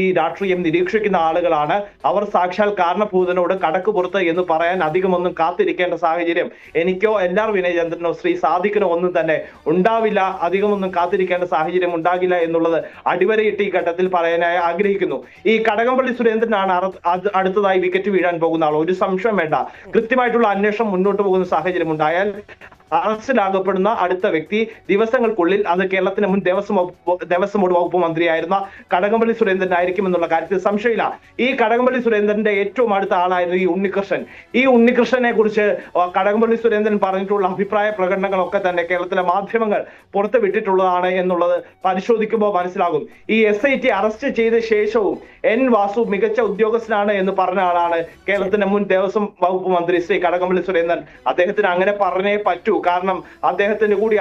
ഈ രാഷ്ട്രീയം നിരീക്ഷിക്കുന്ന ആളുകളാണ്. അവർ സാക്ഷാൽ കാരണഭൂതനോട് കടക്ക് പുറത്ത് എന്ന് പറയാൻ അധികമൊന്നും കാത്തിരിക്കേണ്ട സാഹചര്യം എനിക്കോ LR വിനയചന്ദ്രനോ ശ്രീ സാദിഖിനോ ഒന്നും തന്നെ ഉണ്ടാവില്ല. അധികമൊന്നും കാത്തിരിക്കേണ്ട സാഹചര്യം ഉണ്ടാകില്ല എന്നുള്ളത് അടിവരയിട്ട് ഈ ഘട്ടത്തിൽ പറയാനായി ആഗ്രഹിക്കുന്നു. ഈ കടകംപള്ളി സുരേന്ദ്രനാണ് അടുത്തതായി വിക്കറ്റ് വീഴാൻ പോകുന്ന ആൾ, ഒരു സംശയം വേണ്ട. കൃത്യമായിട്ടുള്ള അന്വേഷണം മുന്നോട്ട് പോകുന്ന സാഹചര്യം ഉണ്ടായാൽ അറസ്റ്റിലാകപ്പെടുന്ന അടുത്ത വ്യക്തി ദിവസങ്ങൾക്കുള്ളിൽ അത് കേരളത്തിന്റെ മുൻ ദേവസ്വം ബോർഡ് വകുപ്പ് മന്ത്രിയായിരുന്ന കടകംപള്ളി സുരേന്ദ്രൻ ആയിരിക്കും എന്നുള്ള കാര്യത്തിൽ സംശയമില്ല. ഈ കടകംപള്ളി സുരേന്ദ്രന്റെ ഏറ്റവും അടുത്ത ആളായിരുന്നു ഈ ഉണ്ണികൃഷ്ണൻ. ഈ ഉണ്ണികൃഷ്ണനെ കുറിച്ച് കടകംപള്ളി സുരേന്ദ്രൻ പറഞ്ഞിട്ടുള്ള അഭിപ്രായ പ്രകടനങ്ങളൊക്കെ തന്നെ കേരളത്തിലെ മാധ്യമങ്ങൾ പുറത്തു വിട്ടിട്ടുള്ളതാണ് എന്നുള്ളത് പരിശോധിക്കുമ്പോൾ മനസ്സിലാകും. ഈ SIT അറസ്റ്റ് ചെയ്ത ശേഷവും N വാസു മികച്ച ഉദ്യോഗസ്ഥനാണ് എന്ന് പറഞ്ഞ ആളാണ് കേരളത്തിന്റെ മുൻ ദേവസ്വം വകുപ്പ് മന്ത്രി ശ്രീ കടകംപള്ളി സുരേന്ദ്രൻ. അദ്ദേഹത്തിന് അങ്ങനെ പറഞ്ഞേ പറ്റൂ. കാരണം അദ്ദേഹത്തിന് കൂടി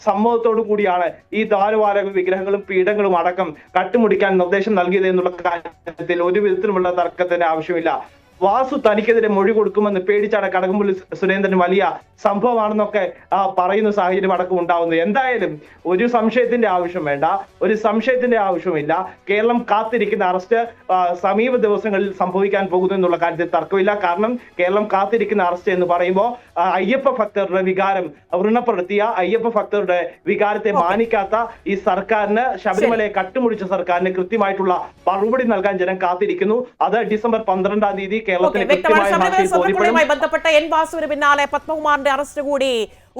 സമ്മതത്തോടു കൂടിയാണ് ഈ ദ്വാരപാലക വിഗ്രഹങ്ങളും പീഠങ്ങളും അടക്കം കട്ടുമുടിക്കാൻ നിർദ്ദേശം നൽകിയത് എന്നുള്ള കാര്യത്തിൽ ഒരു വിധത്തിലുമുള്ള തർക്കത്തിന്റെ ആവശ്യമില്ല. വാസു തനിക്കെതിരെ മൊഴി കൊടുക്കുമെന്ന് പേടിച്ചാണ് കടകംപള്ളി സുരേന്ദ്രൻ വലിയ സംഭവമാണെന്നൊക്കെ പറയുന്ന സാഹചര്യം അടക്കം ഉണ്ടാവുന്നത്. എന്തായാലും ഒരു സംശയത്തിന്റെ ആവശ്യം വേണ്ട, ഒരു സംശയത്തിന്റെ ആവശ്യമില്ല. കേരളം കാത്തിരിക്കുന്ന അറസ്റ്റ് സമീപ ദിവസങ്ങളിൽ സംഭവിക്കാൻ പോകുന്നു എന്നുള്ള കാര്യത്തിൽ തർക്കമില്ല. കാരണം കേരളം കാത്തിരിക്കുന്ന അറസ്റ്റ് എന്ന് പറയുമ്പോൾ അയ്യപ്പ ഭക്തരുടെ വികാരം വ്രണപ്പെടുത്തിയ, അയ്യപ്പ ഭക്തരുടെ വികാരത്തെ മാനിക്കാത്ത ഈ സർക്കാരിന്, ശബരിമലയെ കട്ടുമുടിച്ച സർക്കാരിന് കൃത്യമായിട്ടുള്ള മറുപടി നൽകാൻ ജനം കാത്തിരിക്കുന്നു. അത് ഡിസംബർ 12-ാം തീയതി കേരളത്തിന് കൃത്യമായി ബന്ധപ്പെട്ട എൻ വാസുവിന് പിന്നാലെ പത്മകുമാറിന്റെ അറസ്റ്റ് കൂടി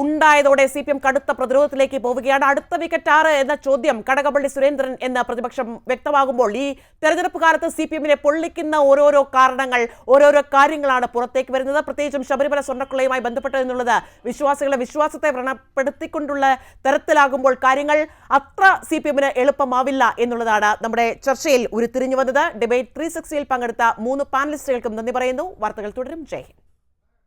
ഉണ്ടായതോടെ CPM കടുത്ത പ്രതിരോധത്തിലേക്ക് പോവുകയാണ്. അടുത്ത വിക്കറ്റ് ആറ് എന്ന ചോദ്യം കടകംപള്ളി സുരേന്ദ്രൻ എന്ന പ്രതിപക്ഷം വ്യക്തമാകുമ്പോൾ ഈ തെരഞ്ഞെടുപ്പ് കാലത്ത് CPMനെ പൊള്ളിക്കുന്ന ഓരോരോ കാരണങ്ങൾ, ഓരോരോ കാര്യങ്ങളാണ് പുറത്തേക്ക് വരുന്നത്. പ്രത്യേകിച്ചും ശബരിമല സ്വർണ്ണക്കൊള്ളയുമായി ബന്ധപ്പെട്ടതെന്നുള്ളത് വിശ്വാസികളെ വിശ്വാസത്തെ വ്രണപ്പെടുത്തിക്കൊണ്ടുള്ള തരത്തിലാകുമ്പോൾ കാര്യങ്ങൾ അത്ര CPMന് എളുപ്പമാവില്ല എന്നുള്ളതാണ് നമ്മുടെ ചർച്ചയിൽ ഉരുത്തിരിഞ്ഞു വന്നത്. ഡിബേറ്റ് 360യിൽ പങ്കെടുത്ത 3 പാനലിസ്റ്റുകൾക്കും നന്ദി പറയുന്നു. വാർത്തകൾ തുടരും. ജയ് ഹിന്ദ്.